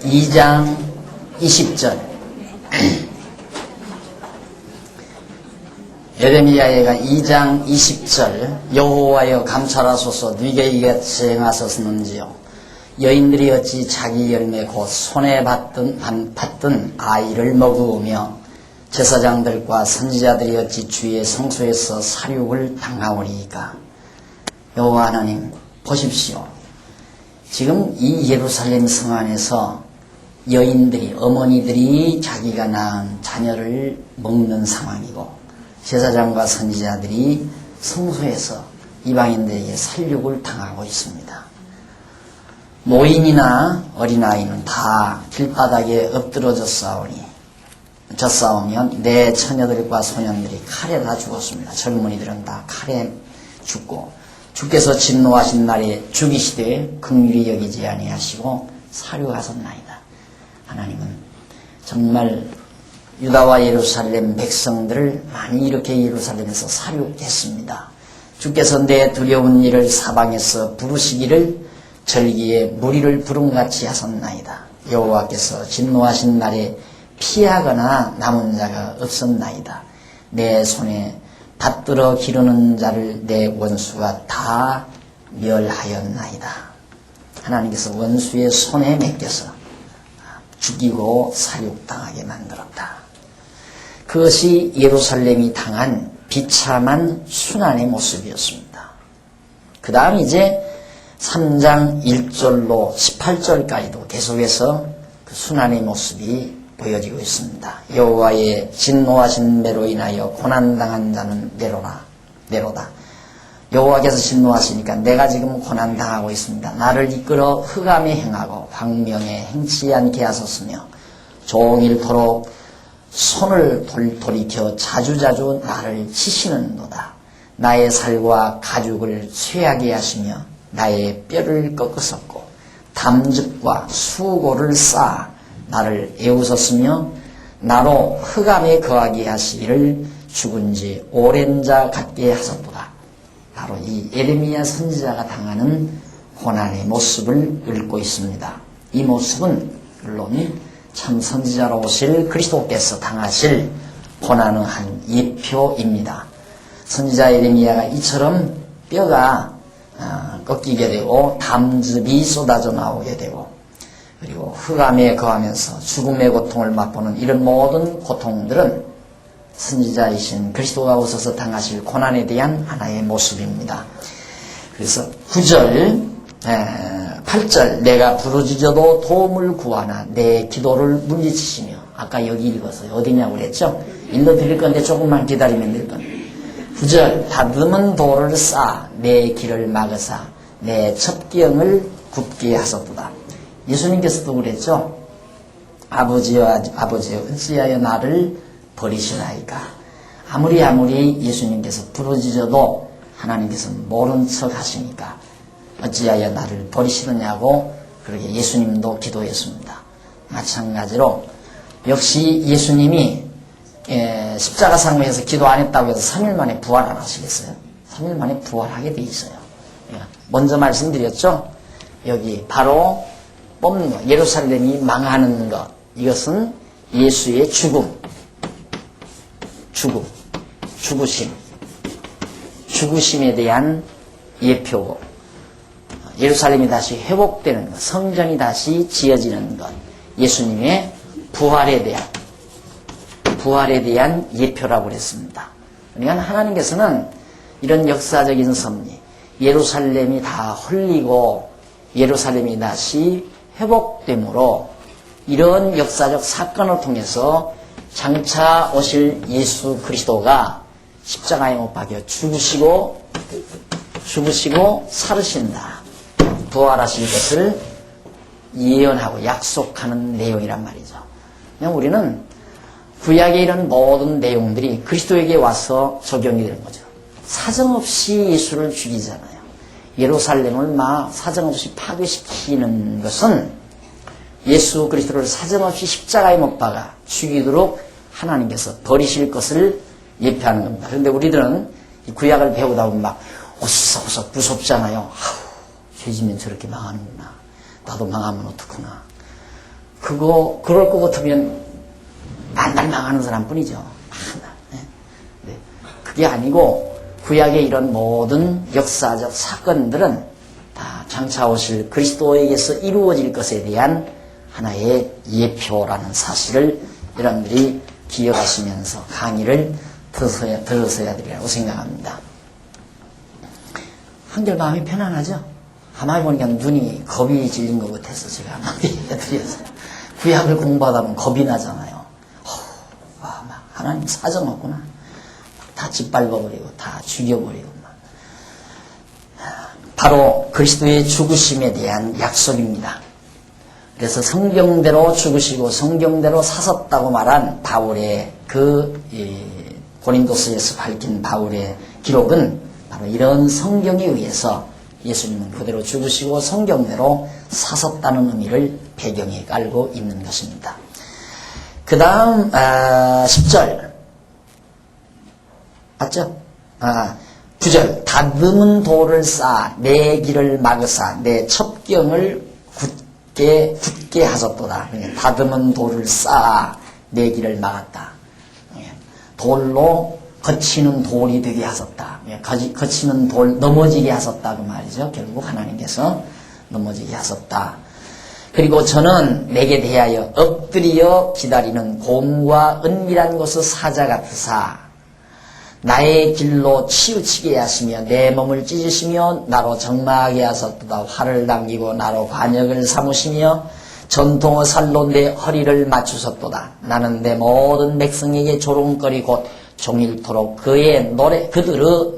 2장 20절 예레미야가 2장 20절 여호와여 감찰하소서 네게 이같이 행하셨는지요 여인들이 어찌 자기 열매 곧 손에 받던 아이를 먹으며 제사장들과 선지자들이 어찌 주의 성소에서 살육을 당하오리이까. 여호와 하나님 보십시오. 지금 이 예루살렘 성 안에서 여인들이 어머니들이 자기가 낳은 자녀를 먹는 상황이고 제사장과 선지자들이 성소에서 이방인들에게 살육을 당하고 있습니다. 노인이나 어린아이는 다 길바닥에 엎드러져 싸우면 내 처녀들과 소년들이 칼에 다 죽었습니다. 젊은이들은 다 칼에 죽고 주께서 진노하신 날에 죽이시되 긍휼히 여기지 아니하시고 살육하셨나이다. 하나님은 정말 유다와 예루살렘 백성들을 많이 이렇게 예루살렘에서 살육했습니다. 주께서 내 두려운 일을 사방에서 부르시기를 절기에 무리를 부름같이 하셨나이다. 여호와께서 진노하신 날에 피하거나 남은 자가 없었나이다. 내 손에 받들어 기르는 자를 내 원수가 다 멸하였나이다. 하나님께서 원수의 손에 맡겨서 죽이고 살육당하게 만들었다. 그것이 예루살렘이 당한 비참한 순환의 모습이었습니다. 그 다음 이제 3장 1절로 18절까지도 계속해서 그 순환의 모습이 보여지고 있습니다. 여호와의 진노하신 매로 인하여 고난당한 자는 내로다. 여호와께서 진노하시니까 내가 지금 고난당하고 있습니다. 나를 이끌어 흑암에 행하고 광명에 행치 않게 하셨으며 종일토록 손을 돌이켜 자주자주 나를 치시는도다. 나의 살과 가죽을 쇠하게 하시며 나의 뼈를 꺾으셨고 담즙과 수고를 쌓아 나를 애우셨으며 나로 흑암에 거하게 하시기를 죽은 지 오랜 자 같게 하셨도다. 바로 이 예레미야 선지자가 당하는 고난의 모습을 읊고 있습니다. 이 모습은 물론 참 선지자로 오실 그리스도께서 당하실 고난의 한 예표입니다. 선지자 예레미야가 이처럼 뼈가 꺾이게 되고 담즙이 쏟아져 나오게 되고 그리고 흑암에 거하면서 죽음의 고통을 맛보는 이런 모든 고통들은 선지자이신 그리스도가 오셔서 당하실 고난에 대한 하나의 모습입니다. 그래서 9절 8절 내가 부르짖어도 도움을 구하나 내 기도를 물리치시며 아까 여기 읽었어요. 어디냐고 그랬죠? 읽어드릴 건데 조금만 기다리면 될 겁니다. 9절 다듬은 돌을 쌓아 내 길을 막으사 내 첩경을 굽게 하셨도다. 예수님께서도 그랬죠. 아버지여 어찌하여 나를 버리시나이까. 아무리 예수님께서 부르짖어도 하나님께서 모른 척 하시니까 어찌하여 나를 버리시느냐고 그렇게 예수님도 기도했습니다. 마찬가지로 역시 예수님이 십자가 상에서 기도 안 했다고 해서 3일 만에 부활 안 하시겠어요? 3일 만에 부활하게 돼 있어요. 먼저 말씀드렸죠. 여기 바로 뽑는 것, 예루살렘이 망하는 것, 이것은 예수의 죽으심에 대한 예표고 예루살렘이 다시 회복되는 것, 성전이 다시 지어지는 것, 예수님의 부활에 대한 예표라고 그랬습니다. 그러니까 하나님께서는 이런 역사적인 섭리, 예루살렘이 다 헐리고 예루살렘이 다시 회복되므로 이런 역사적 사건을 통해서 장차 오실 예수 그리스도가 십자가에 못 박혀 죽으시고 살으신다. 부활하실 것을 예언하고 약속하는 내용이란 말이죠. 그냥 우리는 구약의 이런 모든 내용들이 그리스도에게 와서 적용이 되는 거죠. 사정없이 예수를 죽이잖아요. 예루살렘을 막 사정없이 파괴시키는 것은 예수 그리스도를 사정없이 십자가에 못 박아 죽이도록 하나님께서 버리실 것을 예표하는 겁니다. 그런데 우리들은 이 구약을 배우다 보면 막 오싹오싹 무섭잖아요. 죄지면 저렇게 망하는구나. 나도 망하면 어떡하나. 그럴 것 같으면 만날 망하는 사람뿐이죠. 만날. 네. 그게 아니고 구약의 이런 모든 역사적 사건들은 다 장차 오실 그리스도에게서 이루어질 것에 대한 하나의 예표라는 사실을 여러분들이 기억하시면서 강의를 들으셔야 되리라고 생각합니다. 한결 마음이 편안하죠? 가만히 보니까 눈이 겁이 질린 것 같아서 제가 한마디 해드렸어요. 구약을 공부하다 보면 겁이 나잖아요. 와, 막 하나님 사정 없구나. 다 짓밟아버리고 다 죽여버리고 막. 바로 그리스도의 죽으심에 대한 약속입니다. 그래서 성경대로 죽으시고 성경대로 사셨다고 말한 바울의 고린도서에서 밝힌 바울의 기록은 바로 이런 성경에 의해서 예수님은 그대로 죽으시고 성경대로 사셨다는 의미를 배경에 깔고 있는 것입니다. 그 다음 10절 맞죠? 9절 다듬은 돌을 쌓아 내 길을 막으사 내 첩경을 굳게 하셨도다. 다듬은 돌을 쌓아 내 길을 막았다. 돌로 거치는 돌이 되게 하셨다. 거치는 돌 넘어지게 하셨다 그 말이죠. 결국 하나님께서 넘어지게 하셨다. 그리고 저는 내게 대하여 엎드려 기다리는 곰과 은밀한 곳의 사자 같으사 나의 길로 치우치게 하시며 내 몸을 찢으시며 나로 적막하게 하셨도다. 활을 당기고 나로 관역을 삼으시며 전통의 살로 내 허리를 맞추셨도다. 나는 내 모든 백성에게 조롱거리 곧 종일토록 그들의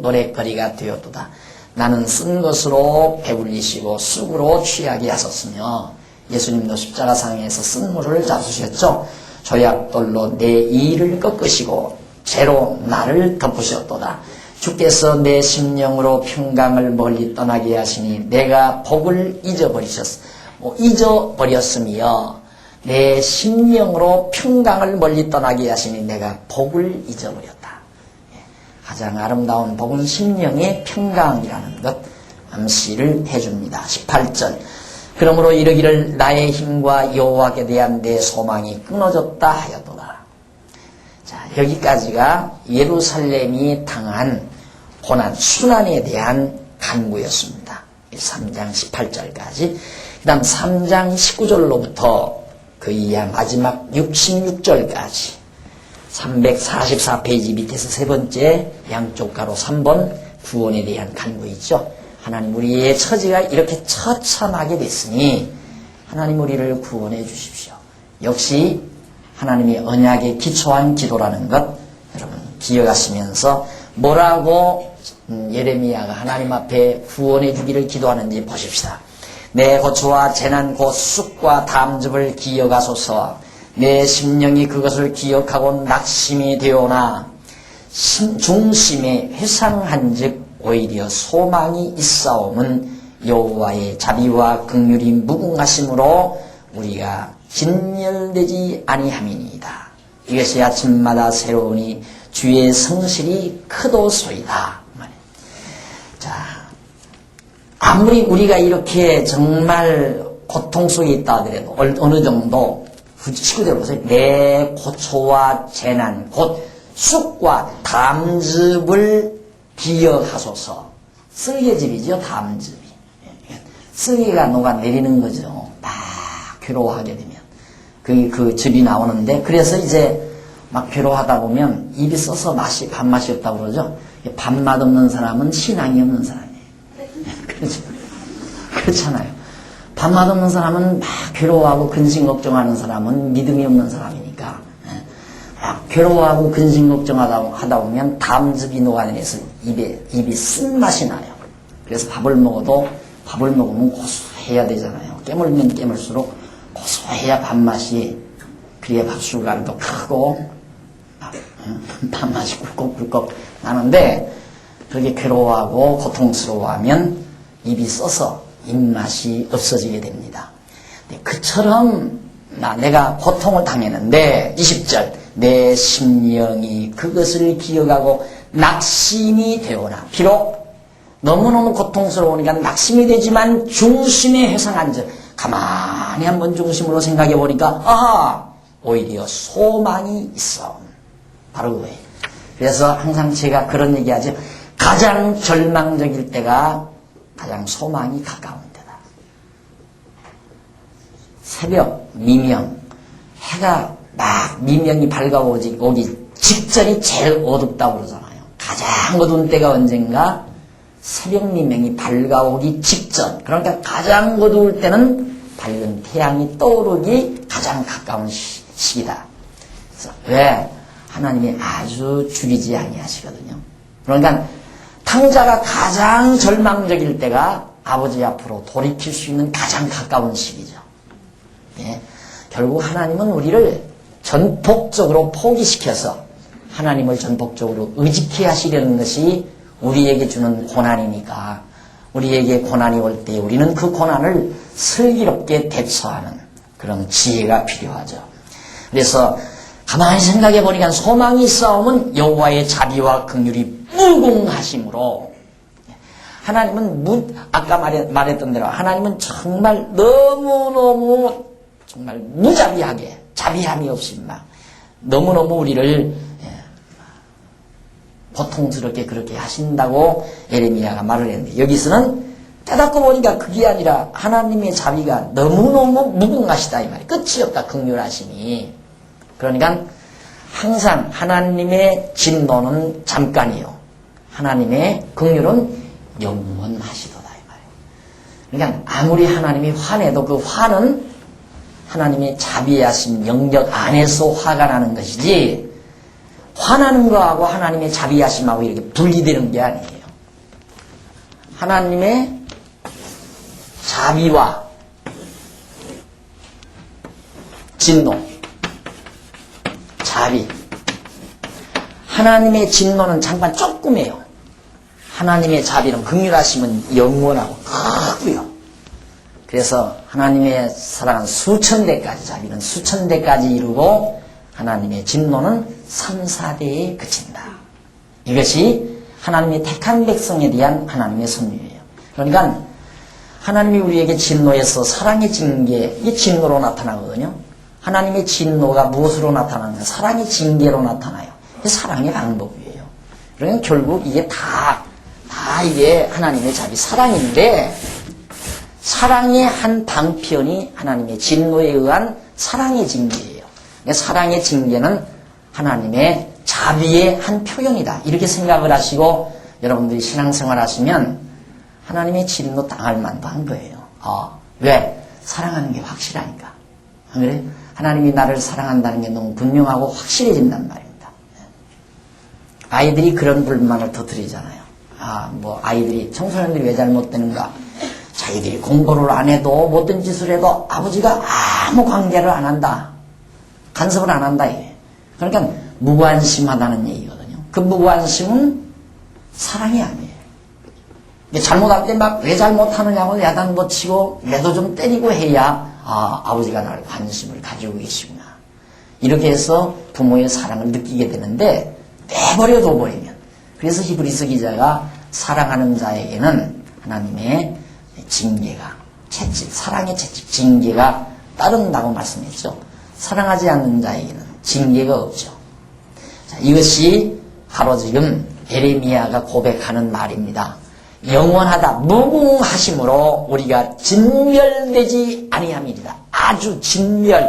노래거리가 되었도다. 나는 쓴 것으로 배불리시고 쑥으로 취하게 하셨으며 예수님도 십자가상에서 쓴 물을 잡수셨죠. 조약돌로 내 이를 꺾으시고 죄로 나를 덮으셨도다. 주께서 내 심령으로 평강을 멀리 떠나게 하시니 내가 복을 잊어버렸으며 내 심령으로 평강을 멀리 떠나게 하시니 내가 복을 잊어버렸다. 가장 아름다운 복은 심령의 평강이라는 것 암시를 해줍니다. 18절 그러므로 이르기를 나의 힘과 여호와께 대한 내 소망이 끊어졌다 하였도다. 자, 여기까지가 예루살렘이 당한 고난, 순환에 대한 간구였습니다. 3장 18절까지. 그 다음 3장 19절로부터 그 이하 마지막 66절까지 344페이지 밑에서 세 번째 양쪽 가로 3번 구원에 대한 간구 있죠. 하나님 우리의 처지가 이렇게 처참하게 됐으니 하나님 우리를 구원해 주십시오. 역시 하나님의 언약에 기초한 기도라는 것 여러분 기억하시면서 뭐라고 예레미야가 하나님 앞에 구원해 주기를 기도하는지 보십시다. 내 고초와 재난 곧 쑥과 담즙을 기억하소서. 내 심령이 그것을 기억하고 낙심이 되오나 중심에 회상한즉 오히려 소망이 있사옴은 여호와의 자비와 긍휼이 무궁하심으로 우리가 진멸되지 아니함이니이다. 이것이 아침마다 새로우니 주의 성실이 크도소이다. 자, 아무리 우리가 이렇게 정말 고통 속에 있다 하더라도 어느 정도 식구들 보세요. 내 고초와 재난 곧 쑥과 담즙을 기억하소서. 쓸개즙이죠. 담즙이. 쓸개가 녹아내리는 거죠. 막 괴로워하게 되면 그 즙이 나오는데 그래서 이제 막 괴로워하다 보면 입이 써서 밥맛이 없다고 그러죠. 밥맛 없는 사람은 신앙이 없는 사람이에요. 그렇죠. 그렇잖아요. 밥맛 없는 사람은 막 괴로워하고 근심 걱정하는 사람은 믿음이 없는 사람이니까 막 괴로워하고 근심 걱정하다 보면 담즙이 녹아내려서 입이 쓴맛이 나요. 그래서 밥을 먹으면 고소해야 되잖아요. 깨물면 깨물수록 고소해야 밥맛이 그래야 밥술감도 크고 밥맛이 꿀꺽꿀꺽 나는데 그렇게 괴로워하고 고통스러워하면 입이 써서 입맛이 없어지게 됩니다. 그처럼 내가 고통을 당했는데 20절 내 심령이 그것을 기억하고 낙심이 되오나 비록 너무너무 고통스러우니까 낙심이 되지만 중심에 회상한 즉 가만히 한번 중심으로 생각해 보니까 아하, 오히려 소망이 있어. 바로 그거예요. 그래서 항상 제가 그런 얘기하죠. 가장 절망적일 때가 가장 소망이 가까운 때다. 새벽, 미명, 해가 막 미명이 밝아오기 직전이 제일 어둡다고 그러잖아요. 가장 어두운 때가 언젠가 새벽 미명이 밝아오기 직전. 그러니까 가장 어두울 때는 밝은 태양이 떠오르기 가장 가까운 시기다. 그래서 왜? 하나님이 아주 죽이지 아니하시거든요. 그러니까 탕자가 가장 절망적일 때가 아버지 앞으로 돌이킬 수 있는 가장 가까운 시기죠. 예. 결국 하나님은 우리를 전폭적으로 포기시켜서 하나님을 전폭적으로 의지케 하시려는 것이 우리에게 주는 고난이니까 우리에게 고난이 올 때 우리는 그 고난을 슬기롭게 대처하는 그런 지혜가 필요하죠. 그래서 가만히 생각해 보니까 소망이 싸움은 여호와의 자비와 긍휼이 무궁하심으로 하나님은 아까 말했던 대로 하나님은 정말 너무너무 정말 무자비하게 자비함이 없이 막 너무너무 우리를 고통스럽게 그렇게 하신다고 예레미야가 말을 했는데 여기서는 깨닫고 보니까 그게 아니라 하나님의 자비가 너무너무 무궁하시다 이 말이에요. 끝이 없다 긍휼하심이. 그러니까 항상 하나님의 진노는 잠깐이요. 하나님의 긍휼은 영원하시도다 이 말이에요. 그러니까 아무리 하나님이 화내도 그 화는 하나님의 자비하신 영역 안에서 화가 나는 것이지 화나는 거하고 하나님의 자비하심하고 이렇게 분리되는 게 아니에요. 하나님의 자비와 진노, 자비. 하나님의 진노는 잠깐 조금이에요. 하나님의 자비는 긍휼하심은 영원하고 크고요. 그래서 하나님의 사랑은 수천 대까지, 자비는 수천 대까지 이루고 하나님의 진노는 3, 4대에 그친다. 이것이 하나님의 택한 백성에 대한 하나님의 섭리예요. 그러니까 하나님이 우리에게 진노해서 사랑의 징계, 이게 진노로 나타나거든요. 하나님의 진노가 무엇으로 나타나느냐? 사랑의 징계로 나타나요. 이게 사랑의 방법이에요. 그러니까 결국 이게 다 이게 하나님의 자비, 사랑인데 사랑의 한 방편이 하나님의 진노에 의한 사랑의 징계예요. 사랑의 징계는 하나님의 자비의 한 표현이다. 이렇게 생각을 하시고 여러분들이 신앙생활 하시면 하나님의 진노 당할 만도 한 거예요. 왜? 사랑하는 게 확실하니까. 안 그래? 하나님이 나를 사랑한다는 게 너무 분명하고 확실해진단 말입니다. 아이들이 그런 불만을 터뜨리잖아요. 아이들이, 청소년들이 왜 잘못되는가? 자기들이 공부를 안 해도 모든 짓을 해도 아버지가 아무 관계를 안 한다. 간섭을 안 한다. 이게. 그러니까 무관심하다는 얘기거든요. 그 무관심은 사랑이 아니에요. 잘못할 때 막 왜 잘못하느냐고 야단 못 치고 매도 좀 때리고 해야 아버지가 나를 관심을 가지고 계시구나. 이렇게 해서 부모의 사랑을 느끼게 되는데 내버려 둬버리면 그래서 히브리서 기자가 사랑하는 자에게는 하나님의 징계가 채찍, 사랑의 채찍, 징계가 따른다고 말씀했죠. 사랑하지 않는 자에게는 징계가 없죠. 자, 이것이 바로 지금 예레미야가 고백하는 말입니다. 영원하다 무궁하심으로 우리가 진멸되지 아니함이리다. 아주 진멸,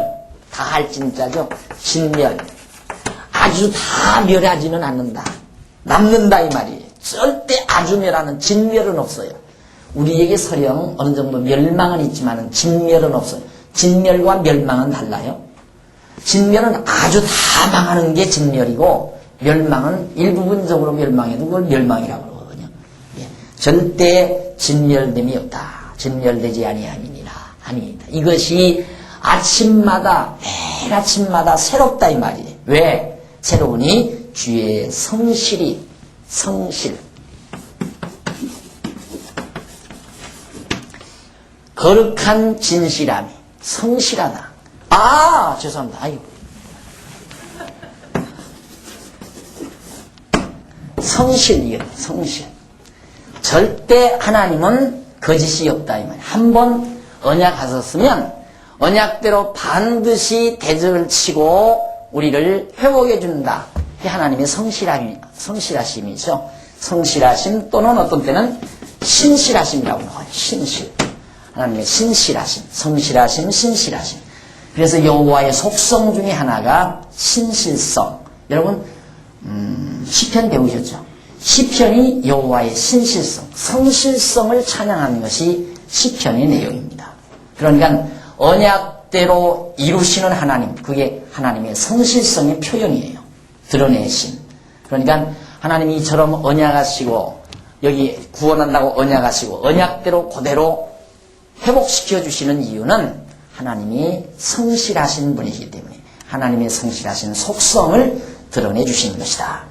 다 할 진짜죠. 진멸, 아주 다 멸하지는 않는다. 남는다 이 말이에요. 절대 아주 멸하는 진멸은 없어요. 우리에게 설령 어느 정도 멸망은 있지만 진멸은 없어요. 진멸과 멸망은 달라요. 진멸은 아주 다 망하는 게 진멸이고 멸망은 일부분적으로 멸망해도 그걸 멸망이라고 그러거든요. 절대 진멸됨이 없다. 진멸되지 아니하니라. 아닙니다. 이것이 아침마다 매일 아침마다 새롭다 이 말이에요. 왜? 새로우니 주의 성실이 성실 거룩한 진실함이 성실하다. 죄송합니다. 아이고. 성실. 절대 하나님은 거짓이 없다 이 말이에요. 한번 언약하셨으면 언약대로 반드시 대적을 치고 우리를 회복해 준다. 그게 하나님의 성실하심이죠. 성실하심 또는 어떤 때는 신실하심이라고 해요. 신실. 하나님의 신실하심, 성실하심, 신실하심. 그래서 여호와의 속성 중에 하나가 신실성. 여러분 시편 배우셨죠? 시편이 여호와의 신실성, 성실성을 찬양하는 것이 시편의 내용입니다. 그러니까 언약대로 이루시는 하나님, 그게 하나님의 성실성의 표현이에요. 드러내심. 그러니까 하나님이 이처럼 언약하시고 여기 구원한다고 언약하시고 언약대로 그대로 회복시켜 주시는 이유는 하나님이 성실하신 분이기 때문에 하나님의 성실하신 속성을 드러내 주시는 것이다.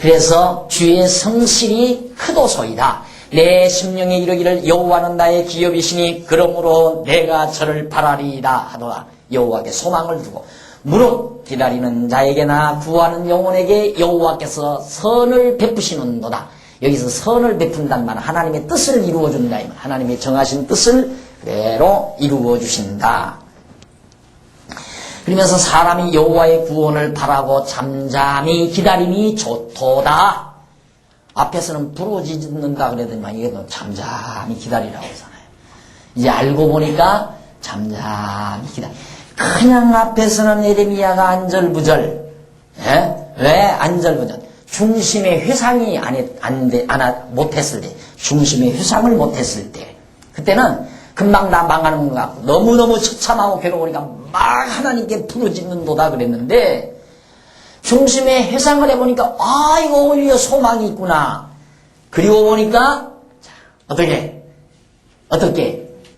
그래서 주의 성실이 크도소이다. 내 심령에 이르기를 여호와는 나의 기업이시니 그러므로 내가 저를 바라리이다 하더라. 여호와께 소망을 두고 무릇 기다리는 자에게나 구하는 영혼에게 여호와께서 선을 베푸시는도다. 여기서 선을 베푼단 말은 하나님의 뜻을 이루어준다. 하나님의 정하신 뜻을 그대로 이루어 주신다. 그러면서 사람이 여호와의 구원을 바라고 잠잠히 기다림이 좋도다. 앞에서는 부르짖는다 그러더니만 이게 잠잠히 기다리라고 하잖아요. 이제 알고 보니까 잠잠히 기다려. 그냥 앞에서는 에레미야가 안절부절. 왜 안절부절? 중심의 회상이 못했을 때, 중심의 회상을 못했을 때, 그때는 금방 다 망하는 것 같고 너무너무 처참하고 괴로우니까 막 하나님께 부르짖는도다 그랬는데 중심의 회상을 해보니까 이거 오히려 소망이 있구나. 그리고 보니까 어떻게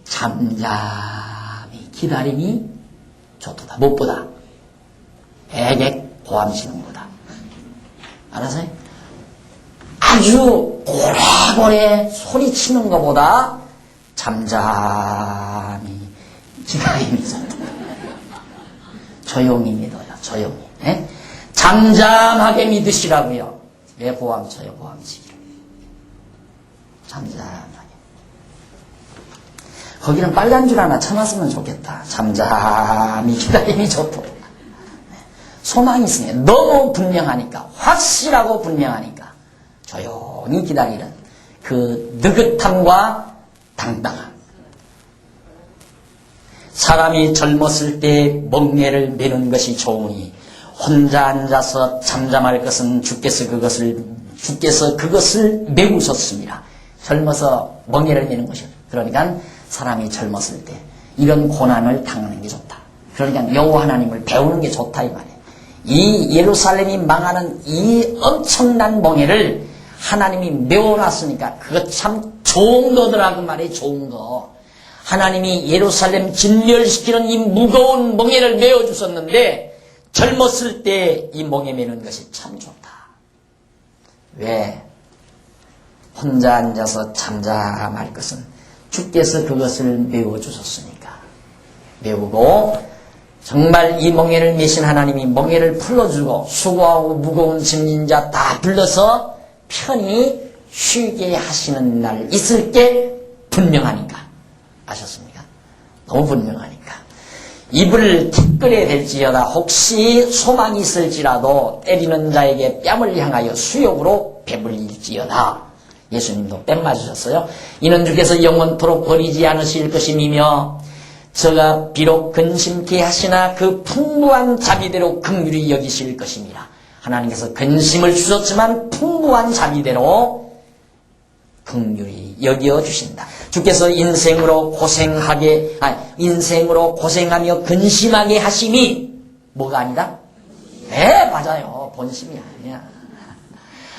잠잠히 기다림이 좋도다. 무엇보다 애게 고함치는 거다. 알아서요? 아주 고래고래 소리치는 것보다 잠잠히 기다림이 좋다. 조용히 믿어요. 조용히. 예? 잠잠하게 믿으시라고요. 왜 고함쳐요? 고함치기를. 잠잠하게. 거기는 빨간 줄 하나 쳐놨으면 좋겠다. 잠잠히 기다림이 좋다. 소망이 있으면 너무 분명하니까, 확실하고 분명하니까 조용히 기다리는 그 느긋함과 당당함. 사람이 젊었을 때 멍에를 메는 것이 좋으니 혼자 앉아서 잠잠할 것은 주께서 그것을 메우셨습니다. 젊어서 멍에를 메는 것이요. 그러니까 사람이 젊었을 때 이런 고난을 당하는 게 좋다. 그러니까 여호와 하나님을 배우는 게 좋다 이 말이에요. 이 예루살렘이 망하는 이 엄청난 멍에를 하나님이 메워놨으니까 그거 참 좋은 거더라고 말이에요. 좋은 거. 하나님이 예루살렘 진멸시키는 이 무거운 멍에를 메워주셨는데 젊었을 때 이 멍에 메는 것이 참 좋다. 왜? 혼자 앉아서 잠잠할 것은 주께서 그것을 메워주셨으니까. 메우고 정말 이 멍에를 메신 하나님이 멍에를 풀어주고 수고하고 무거운 짐진 자 다 불러서 편히 쉬게 하시는 날 있을 게 분명하니까. 아셨습니까? 너무 분명하니까. 입을 티끌에 댈지어다 혹시 소망이 있을지라도 때리는 자에게 뺨을 향하여 수욕으로 배불릴지어다. 예수님도 뺨 맞으셨어요. 이는 주께서 영원토록 버리지 않으실 것임이며 저가 비록 근심케 하시나 그 풍부한 자비대로 긍휼히 여기실 것입니다. 하나님께서 근심을 주셨지만 풍부한 자비대로 긍휼히 여겨주신다. 주께서 인생으로 고생하며 근심하게 하심이 뭐가 아니다? 네, 맞아요. 본심이 아니야.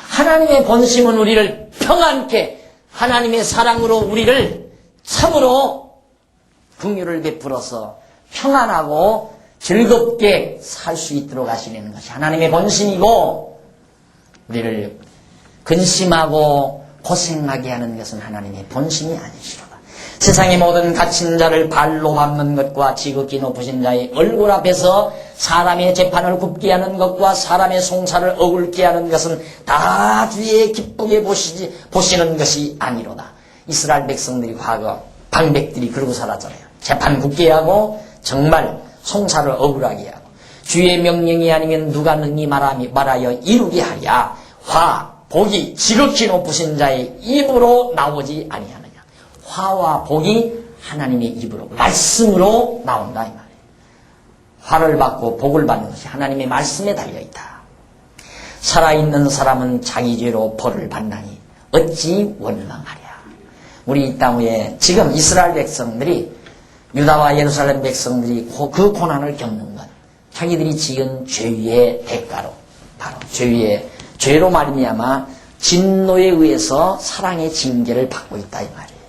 하나님의 본심은 우리를 평안케 하나님의 사랑으로 우리를 참으로 긍휼을 베풀어서 평안하고 즐겁게 살 수 있도록 하시는 것이 하나님의 본심이고 우리를 근심하고 고생하게 하는 것은 하나님의 본심이 아니시로다. 세상의 모든 갇힌 자를 발로 밟는 것과 지극히 높으신 자의 얼굴 앞에서 사람의 재판을 굽게 하는 것과 사람의 송사를 어울게 하는 것은 다 주의 기쁘게 보시는 것이 아니로다. 이스라엘 백성들이 과거 방백들이 그러고 살았잖아요. 재판 굳게 하고 정말 송사를 억울하게 하고 주의 명령이 아니면 누가 능히 말하여 이루게 하랴. 화, 복이 지극히 높으신 자의 입으로 나오지 아니하느냐. 화와 복이 하나님의 입으로 말씀으로 나온다 이 말이에요. 화를 받고 복을 받는 것이 하나님의 말씀에 달려있다. 살아있는 사람은 자기 죄로 벌을 받나니 어찌 원망하랴. 우리 이 땅 위에 지금 이스라엘 백성들이 유다와 예루살렘 백성들이 그 고난을 겪는 것 자기들이 지은 죄의 대가로 바로 죄로 말미암아 진노에 의해서 사랑의 징계를 받고 있다 이 말이에요.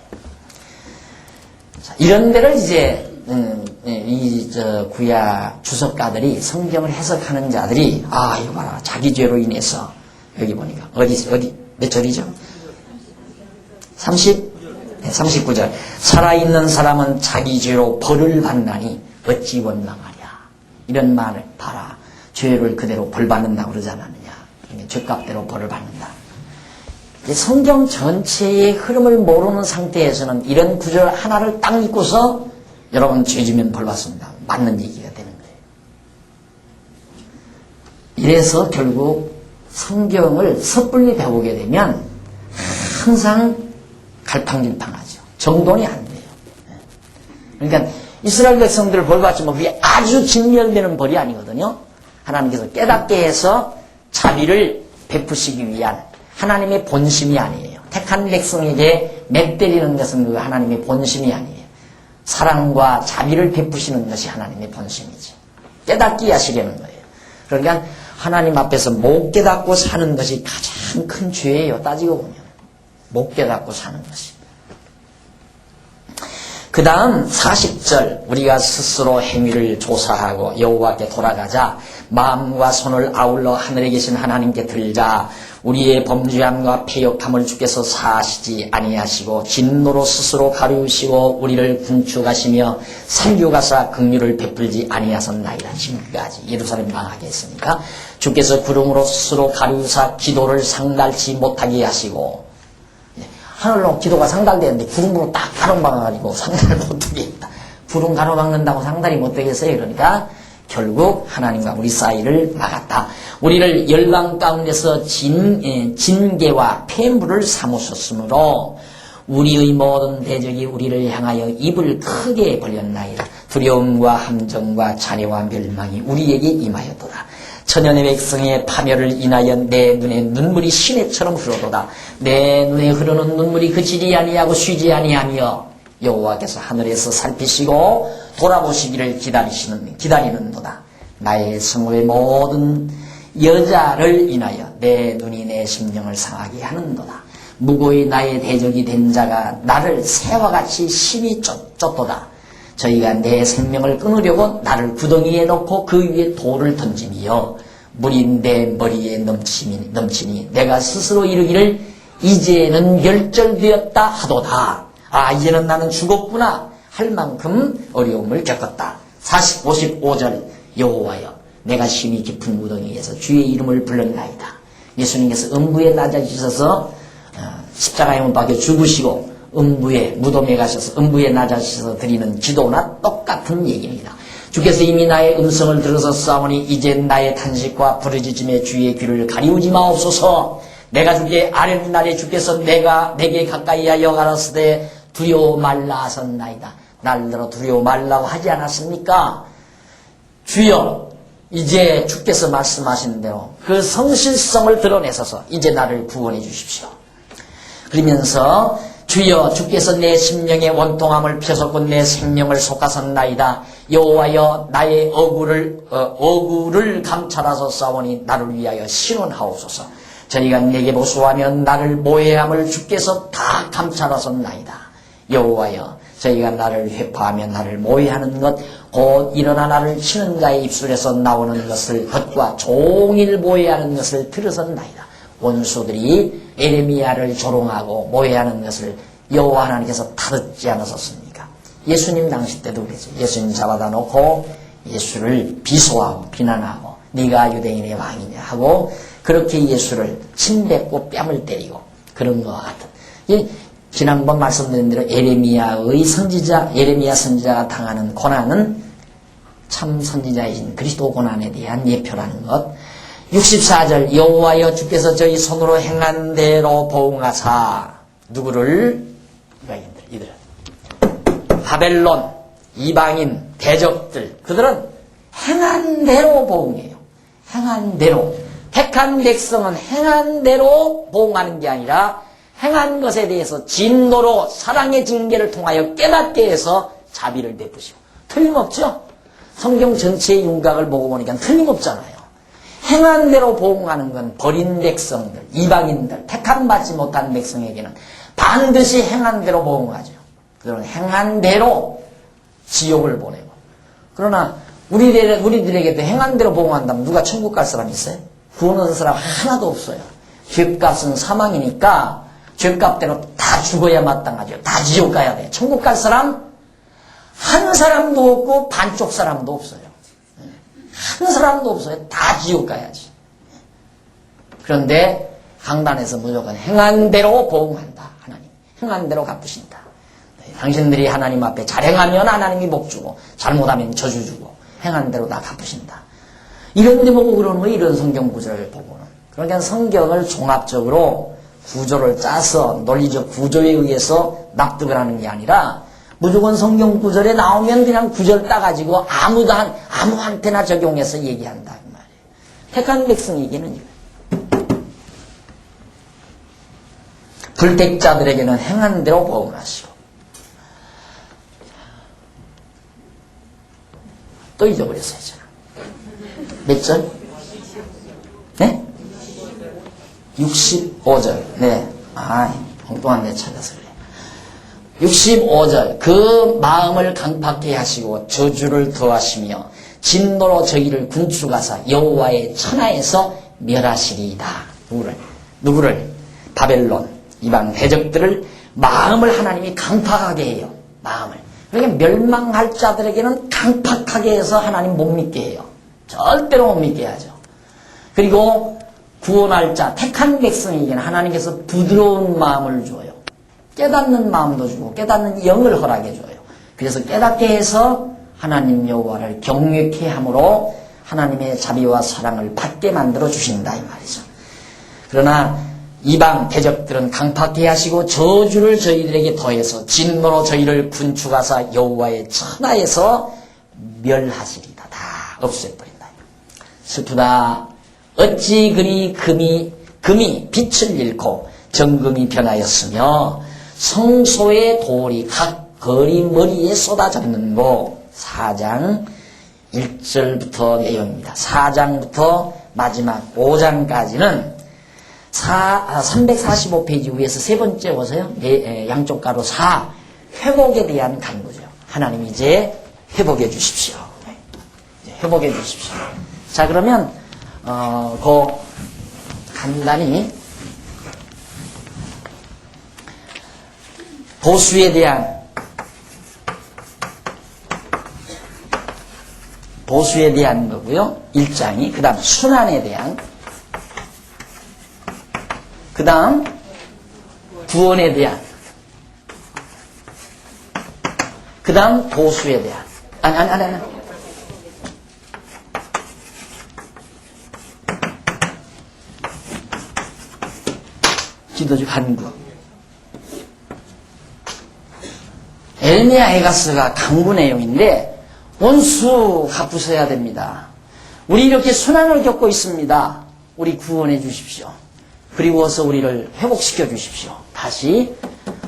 자, 이런 데를 이제 구약 주석가들이 성경을 해석하는 자들이 이거 봐라 자기 죄로 인해서 여기 보니까 어디 몇 절이죠? 39절 살아있는 사람은 자기 죄로 벌을 받나니 어찌 원망하랴. 이런 말을 봐라. 죄를 그대로 벌 받는다고 그러지 않았느냐. 죄값대로 벌을 받는다. 성경 전체의 흐름을 모르는 상태에서는 이런 구절 하나를 딱 읽고서 여러분 죄지면 벌 받습니다. 맞는 얘기가 되는 거예요. 이래서 결국 성경을 섣불리 배우게 되면 항상 갈팡질팡하죠. 정돈이 안 돼요. 그러니까 이스라엘 백성들을 벌 받지만 그게 아주 직면되는 벌이 아니거든요. 하나님께서 깨닫게 해서 자비를 베푸시기 위한 하나님의 본심이 아니에요. 택한 백성에게 맷때리는 것은 그 하나님의 본심이 아니에요. 사랑과 자비를 베푸시는 것이 하나님의 본심이지. 깨닫게 하시려는 거예요. 그러니까 하나님 앞에서 못 깨닫고 사는 것이 가장 큰 죄예요. 따지고 보면. 못 깨닫고 사는 것이. 그 다음 40절 우리가 스스로 행위를 조사하고 여호와께 돌아가자 마음과 손을 아울러 하늘에 계신 하나님께 들자. 우리의 범죄함과 패역함을 주께서 사하시지 아니하시고 진노로 스스로 가리우시고 우리를 군축하시며 살려가사 긍휼을 베풀지 아니하셨나이다. 지금까지 예루살렘 망하게 했으니까 주께서 구름으로 스스로 가리우사 기도를 상달치 못하게 하시고 하늘로 기도가 상달되는데 구름으로 딱 가로막아가지고 상달을 못하게 했다. 구름 가로막는다고 상달이 못되겠어요. 그러니까 결국 하나님과 우리 사이를 막았다. 우리를 열방 가운데서 징계와 폐물을 삼으셨으므로 우리의 모든 대적이 우리를 향하여 입을 크게 벌렸나이다. 두려움과 함정과 잔해와 멸망이 우리에게 임하였도다. 천연의 백성의 파멸을 인하여 내 눈에 눈물이 시내처럼 흐르도다. 내 눈에 흐르는 눈물이 그치지 아니하고 쉬지 아니하며 여호와께서 하늘에서 살피시고 돌아보시기를 기다리는도다. 나의 성읍의 모든 여자를 인하여 내 눈이 내 심령을 상하게 하는도다. 무고히 나의 대적이 된 자가 나를 새와 같이 심히 쫓도다. 저희가 내 생명을 끊으려고 나를 구덩이에 넣고 그 위에 돌을 던짐이여 물이 내 머리에 넘치니 내가 스스로 이르기를 이제는 멸절되었다 하도다. 이제는 나는 죽었구나 할 만큼 어려움을 겪었다. 55절 여호와여 내가 심히 깊은 무덩이에서 주의 이름을 불렀나이다. 예수님께서 음부에 낮아지셔서 십자가에 못 박혀 죽으시고 음부에 무덤에 가셔서 음부에 낮아지셔서 드리는 기도나 똑같은 얘기입니다. 주께서 이미 나의 음성을 들어서 싸우니 이제 나의 탄식과 부르짖음에 주의 귀를 가리우지 마옵소서. 내가 주께 아뢰는 날에 주께서 내게 가까이 하여 가라사대 두려워 말라 하셨나이다. 날들어 두려워 말라고 하지 않았습니까? 주여 이제 주께서 말씀하신 대로 그 성실성을 드러내셔서 이제 나를 구원해 주십시오. 그러면서 주여 주께서 내 심령의 원통함을 펴셨고 내 생명을 속하셨나이다. 여호와여 나의 억울을 감찰하소 싸우니 나를 위하여 신원하옵소서. 저희가 내게 보수하면 나를 모해함을 주께서 다 감찰하셨나이다. 여호와여 저희가 나를 회파하면 나를 모해하는 것 곧 일어나 나를 치는 자의 입술에서 나오는 것과 종일 모해하는 것을 들으셨나이다. 원수들이 에레미야를 조롱하고 모해하는 것을 여호와 하나님께서 다듣지 않으셨습니까? 예수님 당시 때도 그랬죠. 예수님 잡아다 놓고 예수를 비소하고 비난하고 네가 유대인의 왕이냐 하고 그렇게 예수를 침뱉고 뺨을 때리고 그런 것 같은 지난번 말씀드린 대로 예레미야 선지자가 당하는 고난은 참 선지자이신 그리스도 고난에 대한 예표라는 것. 64절 여호와여 주께서 저희 손으로 행한 대로 보응하사 누구를? 이들은 바벨론, 이방인, 대적들 그들은 행한 대로 보응해요. 행한 대로. 택한 백성은 행한 대로 보응하는 게 아니라 행한 것에 대해서 진노로 사랑의 징계를 통하여 깨닫게 해서 자비를 베푸시고. 틀림없죠? 성경 전체의 윤곽을 보고 보니까 틀림없잖아요. 행한 대로 보응하는 건 버린 백성들, 이방인들, 택함받지 못한 백성에게는 반드시 행한 대로 보응하죠. 그들은 행한 대로 지옥을 보내고. 그러나 우리들에게도 행한 대로 보응한다면 누가 천국 갈 사람 있어요? 구원 얻은 사람 하나도 없어요. 죄값은 사망이니까 죄값대로 다 죽어야 마땅하죠. 다 지옥 가야 돼. 천국 갈 사람 한 사람도 없고 반쪽 사람도 없어요. 한 사람도 없어요. 다 지옥 가야지. 그런데 강단에서 무조건 행한 대로 보응한다. 하나님. 행한 대로 갚으신다. 당신들이 하나님 앞에 잘 행하면 하나님이 복 주고 잘못하면 저주 주고 행한 대로 다 갚으신다. 이런 데 보고 그러는 거예요. 이런 성경 구절을 보고는. 그러니까 성경을 종합적으로 구조를 짜서 논리적 구조에 의해서 납득을 하는 게 아니라 무조건 성경 구절에 나오면 그냥 구절 따가지고 아무한테나 적용해서 얘기한다. 그 말이에요. 택한 백성에게는 이거예요. 불택자들에게는 행한 대로 보응하시고. 또 잊어버렸어요, 저는. 몇 절? 네? 65절. 네. 엉뚱한 데 찾아서 그래요. 65절. 그 마음을 강팍케 하시고 저주를 더하시며 진노로 저희를 군축하사 여호와의 천하에서 멸하시리이다. 누구를? 바벨론, 이방 대적들을 마음을 하나님이 강팍하게 해요. 마음을. 그러니까 멸망할 자들에게는 강팍하게 해서 하나님 못 믿게 해요. 절대로 못 믿게 하죠. 그리고 구원할 자, 택한 백성에게는 하나님께서 부드러운 마음을 줘요. 깨닫는 마음도 주고 깨닫는 영을 허락해 줘요. 그래서 깨닫게 해서 하나님 여호와를 경외케 함으로 하나님의 자비와 사랑을 받게 만들어 주신다 이 말이죠. 그러나 이방 대적들은 강팍케 하시고 저주를 저희들에게 더해서 진노로 저희를 군축하사 여호와의 천하에서 멸하시리다. 다 없애버린다. 슬프다. 어찌 그리 금이 빛을 잃고 정금이 변하였으며 성소의 돌이 각 거리머리에 쏟아졌는고. 4장 1절부터 내용입니다. 4장부터 마지막 5장까지는 345페이지 위에서 세 번째 오세요. 양쪽 가로 4. 회복에 대한 간구죠. 하나님 이제 회복해 주십시오. 회복해 주십시오. 자, 그러면 간단히 보수에 대한 거고요. 1장이. 그 다음 순환에 대한, 그 다음 구원에 대한, 그 다음 보수에 대한. 아니. 기도주 간구. 엘미야 에가스가 간구 내용인데 원수 갚으셔야 됩니다. 우리 이렇게 순환을 겪고 있습니다. 우리 구원해 주십시오. 그리고서 우리를 회복시켜 주십시오. 다시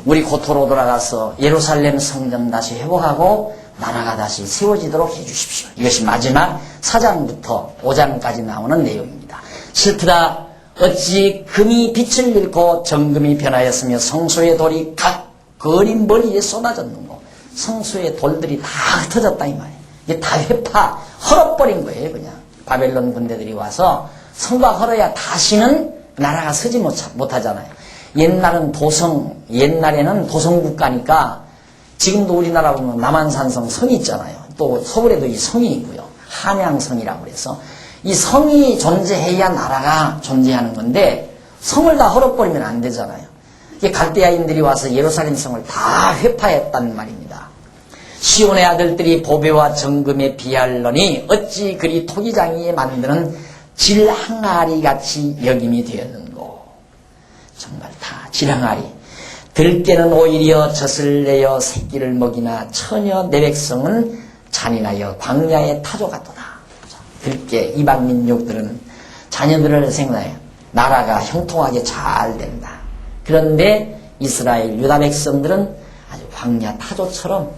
우리 고토로 돌아가서 예루살렘 성전 다시 회복하고 나라가 다시 세워지도록 해 주십시오. 이것이 마지막 4장부터 5장까지 나오는 내용입니다. 슬프다. 어찌 금이 빛을 잃고 정금이 변하였으며 성소의 돌이 각 거리머리에 쏟아졌는고. 성소의 돌들이 다 흩어졌다 이 말이에요. 이게 다 헐어버린 거예요. 그냥 바벨론 군대들이 와서 성과 헐어야 다시는 나라가 서지 못하잖아요. 옛날에는 도성국가니까 지금도 우리나라 보면 남한산성 성이 있잖아요. 또 서울에도 이 성이 있고요. 한양성이라고 그래서 이 성이 존재해야 나라가 존재하는 건데 성을 다 헐어버리면 안 되잖아요. 갈대아인들이 와서 예루살렘 성을 다 회파했단 말입니다. 시온의 아들들이 보배와 정금에 비할러니 어찌 그리 토기장이에 만드는 질항아리 같이 여김이 되었는고. 정말 다 질항아리. 들깨는 오히려 젖을 내어 새끼를 먹이나 처녀 내 백성은 잔인하여 광야의 타조 같도다. 들깨 이방민족들은 자녀들을 생각해 나라가 형통하게 잘 된다. 그런데 이스라엘 유다 백성들은 아주 광야 타조처럼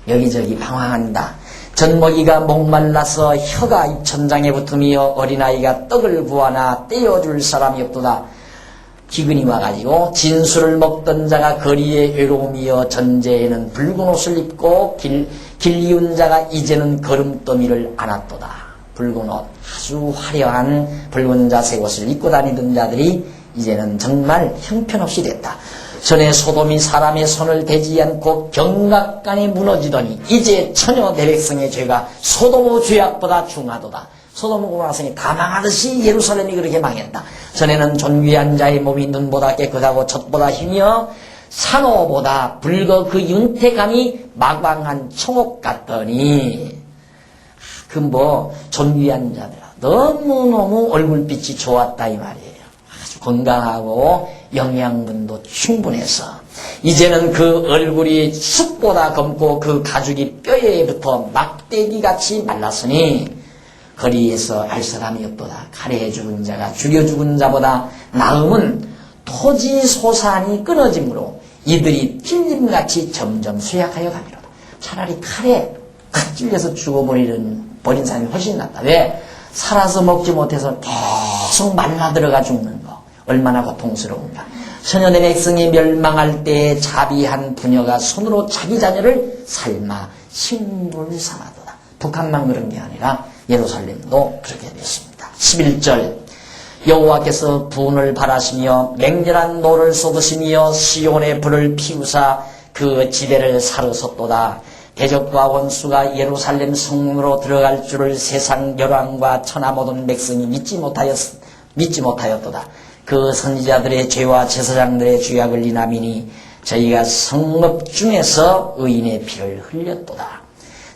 여기저기 방황한다. 젖먹이가 목말라서 혀가 입천장에 붙으며 어린아이가 떡을 구하나 떼어줄 사람이 없도다. 기근이 와가지고 진수를 먹던 자가 거리에 외로움이여 전제에는 붉은 옷을 입고 길 이은 자가 이제는 걸음더미를 안았도다. 붉은 옷, 아주 화려한 붉은 자색 옷을 입고 다니던 자들이 이제는 정말 형편없이 됐다. 전에 소돔이 사람의 손을 대지 않고 경각간에 무너지더니 이제 처녀 대백성의 죄가 소돔의 죄악보다 중하도다. 소돔 고모라성이 다 망하듯이 예루살렘이 그렇게 망했다. 전에는 존귀한 자의 몸이 눈보다 깨끗하고 젖보다 희며 산호보다 붉어 그 윤택함이 막방한 청옥 같더니 존귀한 자들아 너무너무 얼굴빛이 좋았다 이 말이에요. 아주 건강하고 영양분도 충분해서 이제는 그 얼굴이 숯보다 검고 그 가죽이 뼈에 붙어 막대기같이 말랐으니 거리에서 알 사람이 없도다. 칼에 죽은 자가 죽여 죽은 자보다 나음은 토지 소산이 끊어짐으로 이들이 찔림같이 점점 쇠약하여 가미로다. 차라리 칼에 찔려서 죽어버린 사람이 훨씬 낫다. 왜? 살아서 먹지 못해서 계속 말라들어가 죽는 거 얼마나 고통스러운가. 처녀의 백성이 멸망할 때에 자비한 부녀가 손으로 자기 자녀를 삶아 식물을 삼아도다. 북한만 그런 게 아니라 예루살렘도 그렇게 됐습니다. 11절 여호와께서 분을 바라시며 맹렬한 노를 쏟으시며 시온의 불을 피우사 그 지대를 사르섰도다. 대적과 원수가 예루살렘 성문으로 들어갈 줄을 세상 열왕과 천하 모든 백성이 믿지 못하였도다. 그 선지자들의 죄와 제사장들의 죄악을 인함이니 저희가 성읍 중에서 의인의 피를 흘렸도다.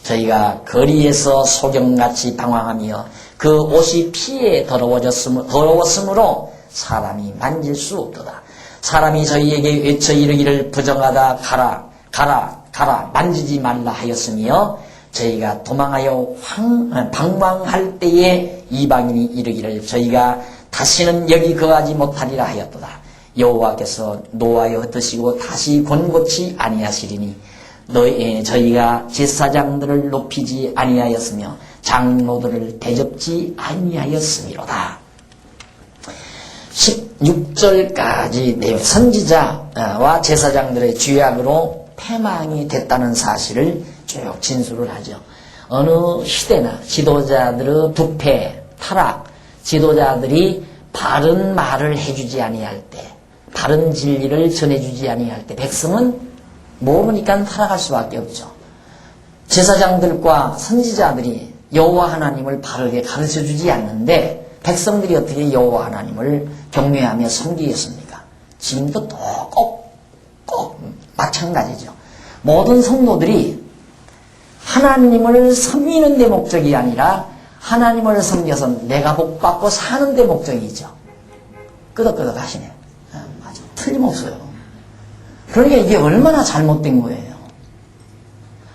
저희가 거리에서 소경같이 방황하며 그 옷이 피에 더러웠으므로 사람이 만질 수 없도다. 사람이 저희에게 외쳐 이르기를 부정하다 가라 만지지 말라 하였으며 저희가 도망하여 방황할 때에 이방인이 이르기를 저희가 다시는 여기 거하지 못하리라 하였도다. 여호와께서 노하여 흩으시고 다시 권고치 아니하시리니 저희가 제사장들을 높이지 아니하였으며 장로들을 대접지 아니하였음이로다. 16절까지 내용 선지자와 제사장들의 죄악으로 패망이 됐다는 사실을 쭉 진술을 하죠. 어느 시대나 지도자들의 부패, 타락, 지도자들이 바른 말을 해주지 아니할 때, 바른 진리를 전해주지 아니할 때 백성은 모르니까 타락할 수밖에 없죠. 제사장들과 선지자들이 여호와 하나님을 바르게 가르쳐주지 않는데 백성들이 어떻게 여호와 하나님을 경외하며 섬기겠습니까? 지금도 꼭 마찬가지죠. 모든 성도들이 하나님을 섬기는 데 목적이 아니라 하나님을 섬겨서 내가 복받고 사는 데 목적이죠. 끄덕끄덕 하시네요. 맞아. 틀림없어요. 그러니까 이게 얼마나 잘못된 거예요.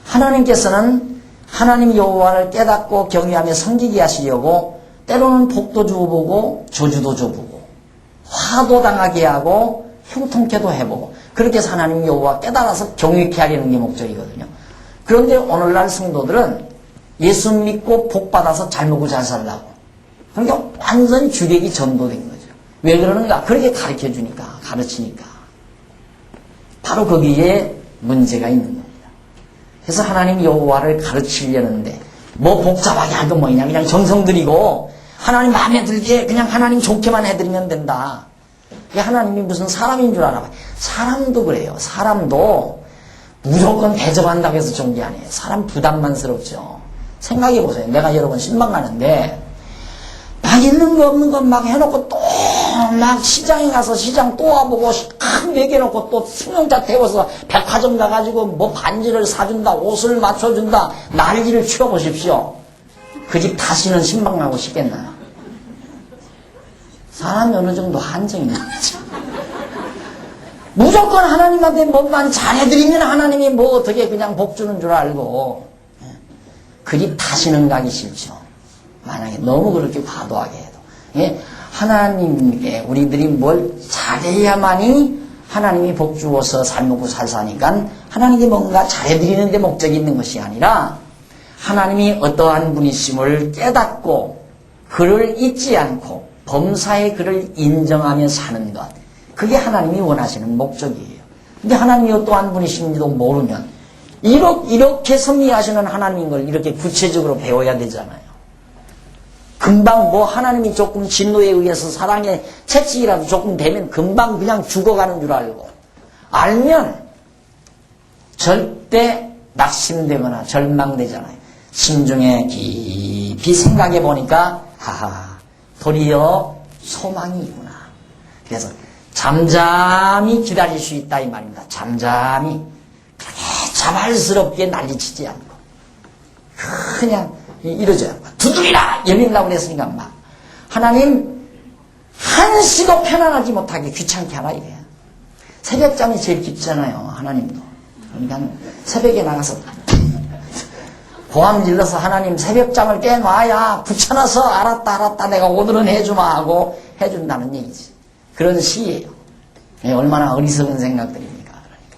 하나님께서는 하나님 여호와를 깨닫고 경외하며 섬기게 하시려고 때로는 복도 주어보고 저주도 줘보고 화도 당하게 하고 형통케도 해보고 그렇게 해서 하나님 여호와 깨달아서 경외케 하려는 게 목적이거든요. 그런데 오늘날 성도들은 예수 믿고 복 받아서 잘 먹고 잘 살라고 그러니까 완전히 주객이 전도된 거죠. 왜 그러는가? 그렇게 가르쳐주니까 가르치니까 바로 거기에 문제가 있는 겁니다. 그래서 하나님 여호와를 가르치려는데 뭐 복잡하게 할 거 뭐냐 그냥 정성 들이고 하나님 마음에 들게 그냥 하나님 좋게만 해드리면 된다. 하나님이 무슨 사람인 줄 알아. 사람도 그래요. 사람도 무조건 대접한다고 해서 좋은 게 아니에요. 사람 부담만스럽죠. 생각해보세요. 내가 여러분 신방 가는데 막 있는 거 없는 거 막 해놓고 또 막 시장에 가서 시장 또 와보고 큰 먹여놓고 또 승용차 태워서 백화점 가가지고 뭐 반지를 사준다, 옷을 맞춰준다, 난리를 치워보십시오. 그 집 다시는 신방하고 싶겠나요? 사람이 어느 정도 한정이 나죠. 무조건 하나님한테 뭐만 잘해드리면 하나님이 뭐 어떻게 그냥 복 주는 줄 알고 그 집 다시는 가기 싫죠. 만약에 너무 그렇게 과도하게 해도. 예? 하나님께 우리들이 뭘 잘해야만이 하나님이 복 주어서 살 먹고 살 사니까 하나님께 뭔가 잘해드리는 데 목적이 있는 것이 아니라 하나님이 어떠한 분이심을 깨닫고 그를 잊지 않고 범사에 그를 인정하며 사는 것, 그게 하나님이 원하시는 목적이에요. 근데 하나님이 어떠한 분이신지도 모르면 이렇게 섭리하시는 하나님인 걸 이렇게 구체적으로 배워야 되잖아요. 금방 뭐 하나님이 조금 진노에 의해서 사랑의 채찍이라도 조금 되면 금방 그냥 죽어가는 줄 알고 알면 절대 낙심되거나 절망되잖아요. 심중에 깊이 생각해 보니까 하하, 도리어 소망이 있구나. 그래서 잠잠히 기다릴 수 있다 이 말입니다. 잠잠히 그렇게 자발스럽게 난리치지 않고 그냥 이러죠. 두드리라 열린다고 그랬으니까 막 하나님 한시도 편안하지 못하게 귀찮게 하라 이래요. 새벽잠이 제일 깊잖아요. 하나님도. 그러니까 새벽에 나가서 고함 질러서 하나님 새벽잠을 깨놔야 귀찮아서 알았다 내가 오늘은 해주마 하고 해준다는 얘기지. 그런 시예요. 얼마나 어리석은 생각들입니까. 그러니까.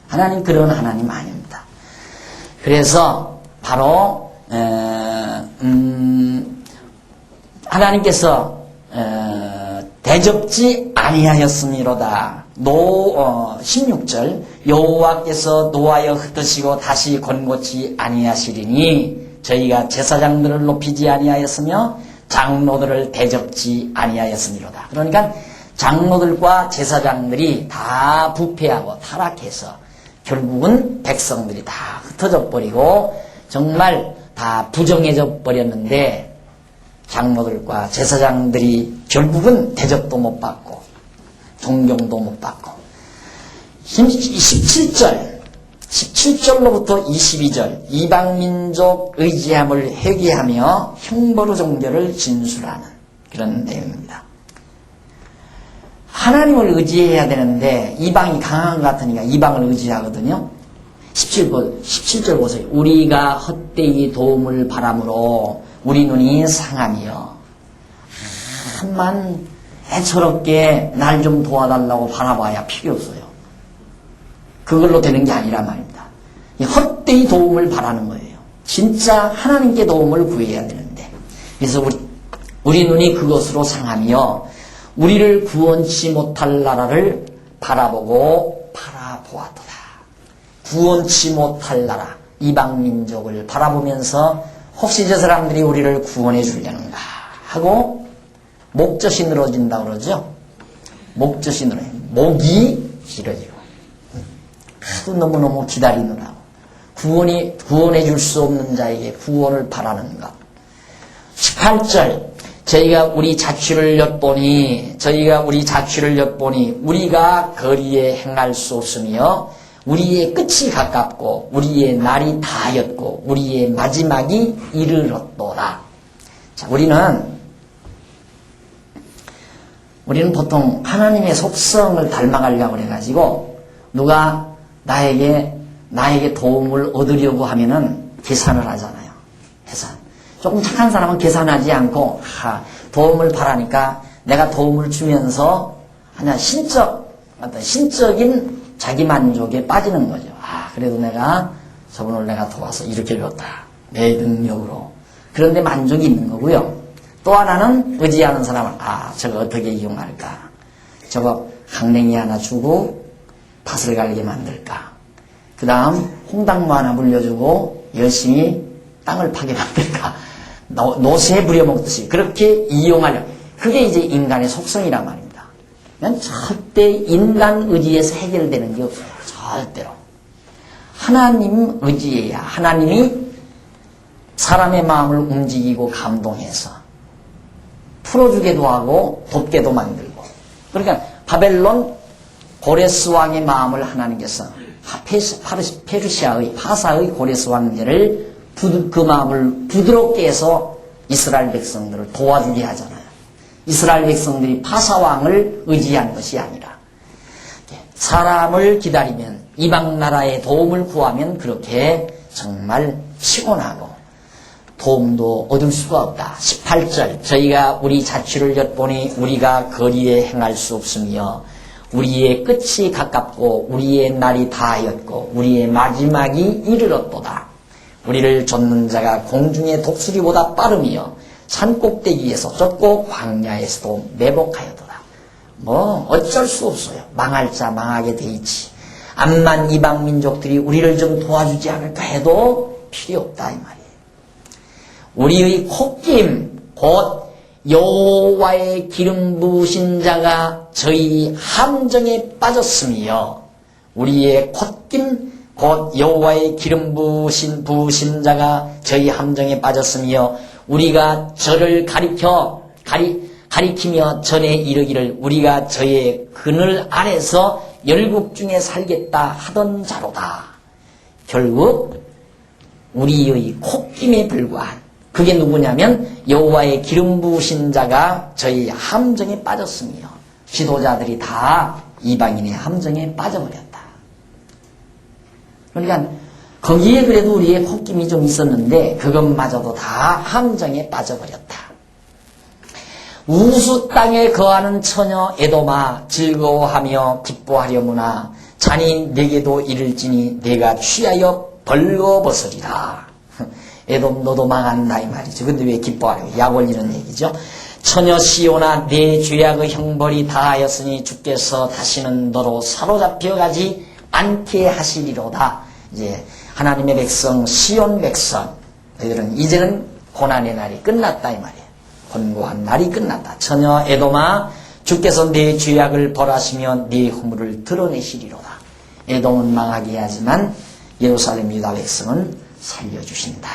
하나님 그런 하나님 아닙니다. 그래서 바로 하나님께서 대접지 아니하였음이로다. 16절 여호와께서 노하여 흩으시고 다시 권고치 아니하시리니 저희가 제사장들을 높이지 아니하였으며 장로들을 대접지 아니하였음이로다. 그러니까 장로들과 제사장들이 다 부패하고 타락해서 결국은 백성들이 다 흩어져 버리고 정말 다 부정해져 버렸는데 장로들과 제사장들이 결국은 대접도 못 받고 존경도 못 받고 17절로부터 22절 이방민족 의지함을 회개하며 형벌의 종교를 진술하는 그런 내용입니다. 하나님을 의지해야 되는데 이방이 강한 것 같으니까 이방을 의지하거든요. 17절 보세요. 우리가 헛되이 도움을 바람으로 우리 눈이 상하며 한만 애처롭게 날 좀 도와달라고 바라봐야 필요 없어요. 그걸로 되는 게 아니란 말입니다. 헛되이 도움을 바라는 거예요. 진짜 하나님께 도움을 구해야 되는데 그래서 우리 눈이 그것으로 상하며 우리를 구원치 못할 나라를 바라보고 바라보았도다. 구원치 못할 나라 이방민족을 바라보면서 혹시 저 사람들이 우리를 구원해 주려는가 하고 목젖이 늘어진다고 그러죠. 목젖이 늘어요. 목이 길어지고 하도 너무너무 기다리느라고 구원해 줄 수 없는 자에게 구원을 바라는 것. 18절 저희가 우리 자취를 엿보니 우리가 거리에 행할 수 없으며 우리의 끝이 가깝고 우리의 날이 다하였고 우리의 마지막이 이르렀도다. 자, 우리는 보통 하나님의 속성을 닮아가려고 그래가지고 누가 나에게 도움을 얻으려고 하면은 계산을 하잖아요. 계산. 조금 착한 사람은 계산하지 않고 도움을 바라니까 내가 도움을 주면서 그냥 신적인 자기 만족에 빠지는 거죠. 그래도 내가 저분을 내가 도와서 이렇게 줬다. 내 능력으로. 그런데 만족이 있는 거고요. 또 하나는 의지하는 사람은 저거 어떻게 이용할까. 저거 강냉이 하나 주고 밭을 갈게 만들까. 그 다음 홍당무 하나 물려주고 열심히 땅을 파게 만들까. 노새 부려먹듯이 그렇게 이용하려. 그게 이제 인간의 속성이란 말입니다. 절대 인간 의지에서 해결되는 게 없어요. 절대로. 하나님 의지해야 하나님이 사람의 마음을 움직이고 감동해서 풀어주게도 하고 돕게도 만들고. 그러니까 바벨론 고레스 왕의 마음을 하나님께서 페르시아의 파사의 고레스 왕제를 그 마음을 부드럽게 해서 이스라엘 백성들을 도와주게 하잖아요. 이스라엘 백성들이 파사 왕을 의지한 것이 아니라 사람을 기다리면 이방 나라의 도움을 구하면 그렇게 정말 피곤하고 도움도 얻을 수가 없다. 18절 저희가 우리 자취를 엿보니 우리가 거리에 행할 수 없으며 우리의 끝이 가깝고 우리의 날이 다하였고 우리의 마지막이 이르렀도다. 우리를 쫓는 자가 공중의 독수리보다 빠르며 산꼭대기에서 쫓고 광야에서도 매복하였도다. 뭐 어쩔 수 없어요. 망할 자 망하게 돼 있지. 암만 이방 민족들이 우리를 좀 도와주지 않을까 해도 필요 없다 이 말이에요. 우리의 콧김 곧 여호와의 기름 부으신 자가 저희 함정에 빠졌으며 우리의 콧김 곧 여호와의 기름 부으신 자가 저희 함정에 빠졌으며 우리가 저를 가리키며 전에 이르기를 우리가 저의 그늘 아래서 열국 중에 살겠다 하던 자로다. 결국 우리의 콧김에 불과한 그게 누구냐면 여호와의 기름 부으신 자가 저희 함정에 빠졌으며 지도자들이 다 이방인의 함정에 빠져버렸다. 그러니까 거기에 그래도 우리의 콧김이 좀 있었는데 그것마저도 다 함정에 빠져버렸다. 우수 땅에 거하는 처녀 에돔아 즐거워하며 기뻐하려무나 잔이 내게도 이를지니 내가 취하여 벌거벗으리라. 에돔 너도 망한다 이 말이죠. 근데 왜 기뻐하려고 약 올리는 얘기죠. 처녀 시온아 내 죄악의 형벌이 다하였으니 주께서 다시는 너로 사로잡혀 가지 않게 하시리로다. 이제 하나님의 백성 시온 백성 너희들은 이제는 고난의 날이 끝났다 이 말이에요. 권고한 날이 끝났다. 처녀 에돔아 주께서 내 죄악을 벌하시며 네 허물을 드러내시리로다. 에돔은 망하게 하지만 예루살렘 유다 백성은 살려주신다.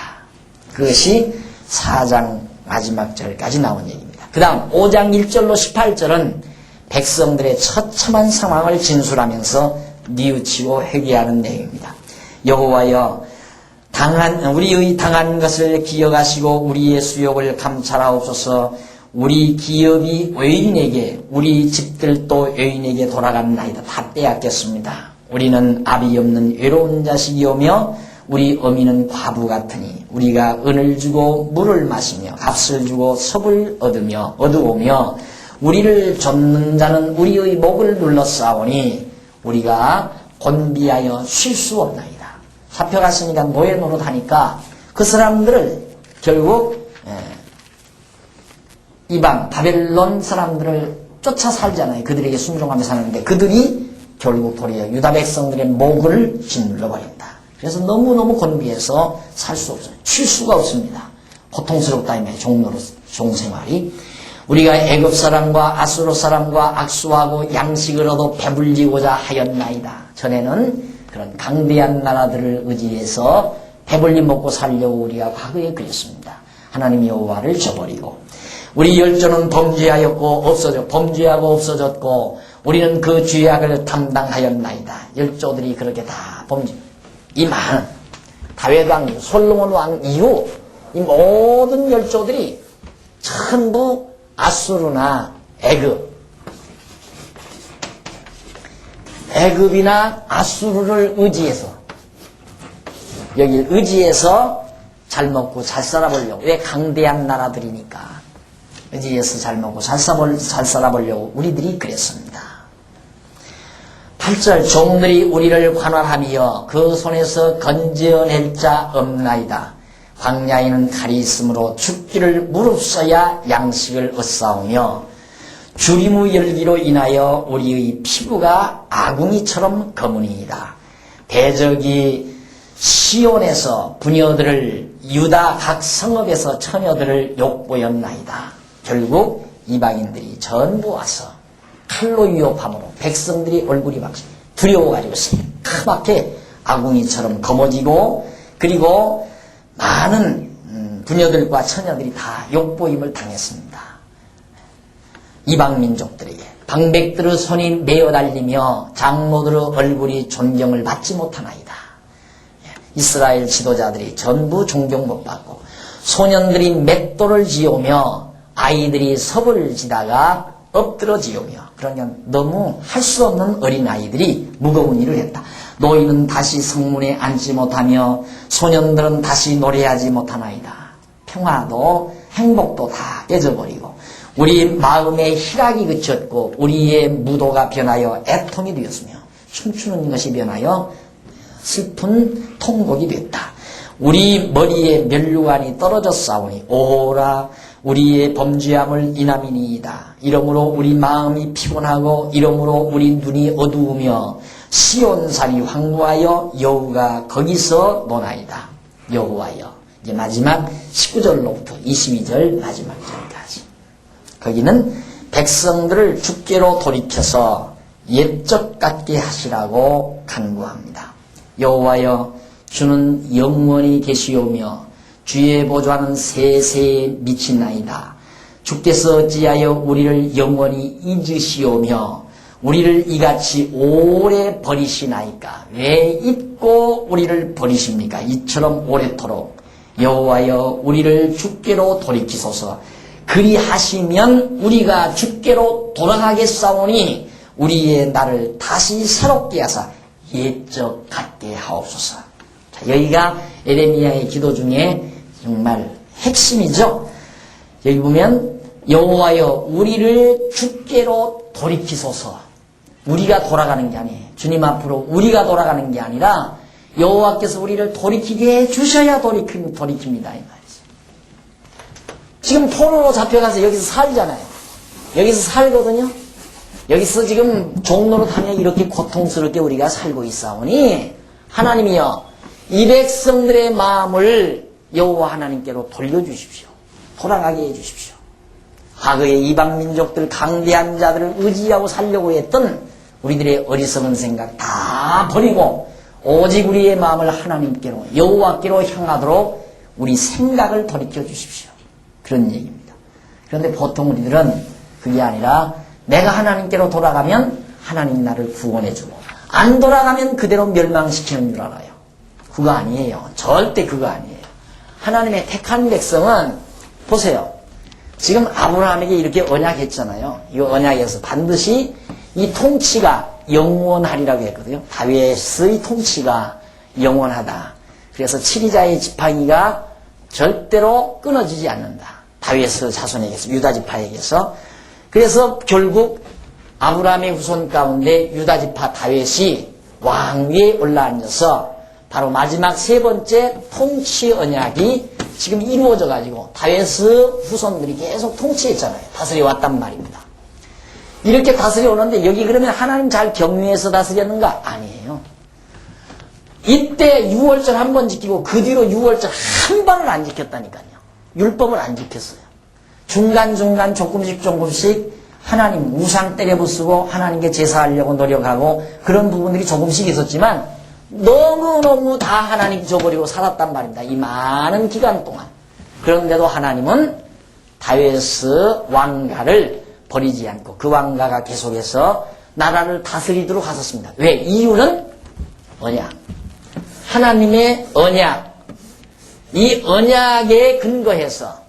그것이 4장 마지막 절까지 나온 얘기입니다. 그 다음 5장 1절로 18절은 백성들의 처참한 상황을 진술하면서 뉘우치고 회개하는 내용입니다. 여호와여 우리의 당한 것을 기억하시고 우리의 수욕을 감찰하옵소서. 우리 기업이 외인에게 우리 집들도 외인에게 돌아갔나이다. 다 빼앗겼습니다. 우리는 아비 없는 외로운 자식이오며 우리 어미는 과부 같으니 우리가 은을 주고 물을 마시며 값을 주고 섭을 얻으오며 우리를 쫓는 자는 우리의 목을 눌러싸오니 우리가 곤비하여 쉴 수 없나이다. 잡혀갔으니까 노예 노릇하니까 그 사람들을 결국 이방 바벨론 사람들을 쫓아 살잖아요. 그들에게 순종하며 사는데 그들이 결국 도리어 유다 백성들의 목을 짓눌러 버린다. 그래서 너무너무 곤비해서 살 수 없어요. 쉴 수가 없습니다. 고통스럽다 이며 종생활이. 우리가 애굽 사람과 아수르 사람과 악수하고 양식을 얻어 배불리고자 하였나이다. 전에는 그런 강대한 나라들을 의지해서 배불리 먹고 살려고 우리가 과거에 그랬습니다. 하나님 여호와를 저버리고 우리 열조는 범죄하고 없어졌고 우리는 그 죄악을 담당하였나이다. 열조들이 그렇게 다 범죄. 이 많은 다윗 왕, 솔로몬 왕 이후 이 모든 열조들이 전부 아수르나 애굽이나 아수르를 여기 의지해서 잘 먹고 잘 살아보려고. 왜? 강대한 나라들이니까 의지해서 잘 먹고 잘 살아보려고 우리들이 그랬습니다. 8절 종들이 우리를 관할하며 그 손에서 건져낼 자 없나이다. 광야에는 칼이 있으므로 죽기를 무릅써야 양식을 얻사오며 주리무 열기로 인하여 우리의 피부가 아궁이처럼 검으니이다. 대적이 시온에서 부녀들을 유다 각 성읍에서 처녀들을 욕보였나이다. 결국 이방인들이 전부 와서 칼로 위협함으로 백성들이 얼굴이 막 두려워가지고 새카맣게 아궁이처럼 검어지고 그리고 많은 부녀들과 처녀들이 다 욕보임을 당했습니다. 이방민족들에게 방백들의 손이 메어 달리며 장로들의 얼굴이 존경을 받지 못하나이다. 이스라엘 지도자들이 전부 존경 못 받고 소년들이 맷돌을 지우며 아이들이 섭을 지다가 엎드러 지우며 그러니까 너무 할 수 없는 어린아이들이 무거운 일을 했다. 노인은 다시 성문에 앉지 못하며 소년들은 다시 노래하지 못하나이다. 평화도 행복도 다 깨져버리고 우리 마음의 희락이 그쳤고 우리의 무도가 변하여 애통이 되었으며 춤추는 것이 변하여 슬픈 통곡이 됐다. 우리 머리에 면류관이 떨어졌사오니 오라 우리의 범죄함을 인함이니이다. 이러므로 우리 마음이 피곤하고 이러므로 우리 눈이 어두우며 시온산이 황무하여 여호가 거기서 노나이다. 여호와여. 이제 마지막 19절로부터 22절 마지막 절까지. 거기는 백성들을 주께로 돌이켜서 옛적 같게 하시라고 간구합니다. 여호와여 주는 영원히 계시오며 주의 보좌는 세세에 미치나이다. 주께서 어찌하여 우리를 영원히 잊으시오며 우리를 이같이 오래 버리시나이까. 왜 잊고 우리를 버리십니까? 이처럼 오래도록. 여호와여 우리를 주께로 돌이키소서. 그리하시면 우리가 주께로 돌아가겠사오니 우리의 날을 다시 새롭게 하사 옛적 같게 하옵소서. 자, 여기가 에레미야의 기도 중에 정말 핵심이죠. 여기 보면 여호와여 우리를 주께로 돌이키소서. 우리가 돌아가는 게 아니에요. 주님 앞으로 우리가 돌아가는 게 아니라 여호와께서 우리를 돌이키게 해주셔야 돌이킵니다. 이 말이죠. 지금 포로로 잡혀가서 여기서 살잖아요. 여기서 살거든요. 여기서 지금 종로로 타며 이렇게 고통스럽게 우리가 살고 있사오니 하나님이여 이 백성들의 마음을 여호와 하나님께로 돌려주십시오. 돌아가게 해주십시오. 과거의 이방민족들 강대한 자들을 의지하고 살려고 했던 우리들의 어리석은 생각 다 버리고 오직 우리의 마음을 하나님께로 여호와께로 향하도록 우리 생각을 돌이켜 주십시오. 그런 얘기입니다. 그런데 보통 우리들은 그게 아니라 내가 하나님께로 돌아가면 하나님이 나를 구원해주고 안 돌아가면 그대로 멸망시키는 줄 알아요. 그거 아니에요. 절대 그거 아니에요. 하나님의 택한 백성은 보세요. 지금 아브라함에게 이렇게 언약했잖아요. 이 언약에서 반드시 이 통치가 영원하리라고 했거든요. 다윗의 통치가 영원하다. 그래서 7위자의 지팡이가 절대로 끊어지지 않는다. 다윗의 자손에게서 유다 지파에게서. 그래서 결국 아브라함의 후손 가운데 유다 지파 다윗이 왕위에 올라앉아서 바로 마지막 세 번째 통치 언약이 지금 이루어져 가지고 다윗의 후손들이 계속 통치했잖아요. 다스려 왔단 말입니다. 이렇게 다스려 오는데 여기 그러면 하나님 잘 경유해서 다스렸는가? 아니에요. 이때 유월절 한 번 지키고 그 뒤로 유월절 한 번을 안 지켰다니까요. 율법을 안 지켰어요. 중간중간 조금씩 하나님 우상 때려부수고 하나님께 제사하려고 노력하고 그런 부분들이 조금씩 있었지만 너무너무 다 하나님 줘버리고 살았단 말입니다. 이 많은 기간 동안. 그런데도 하나님은 다윗의 왕가를 버리지 않고 그 왕가가 계속해서 나라를 다스리도록 하셨습니다. 왜? 이유는 언약. 하나님의 언약. 이 언약에 근거해서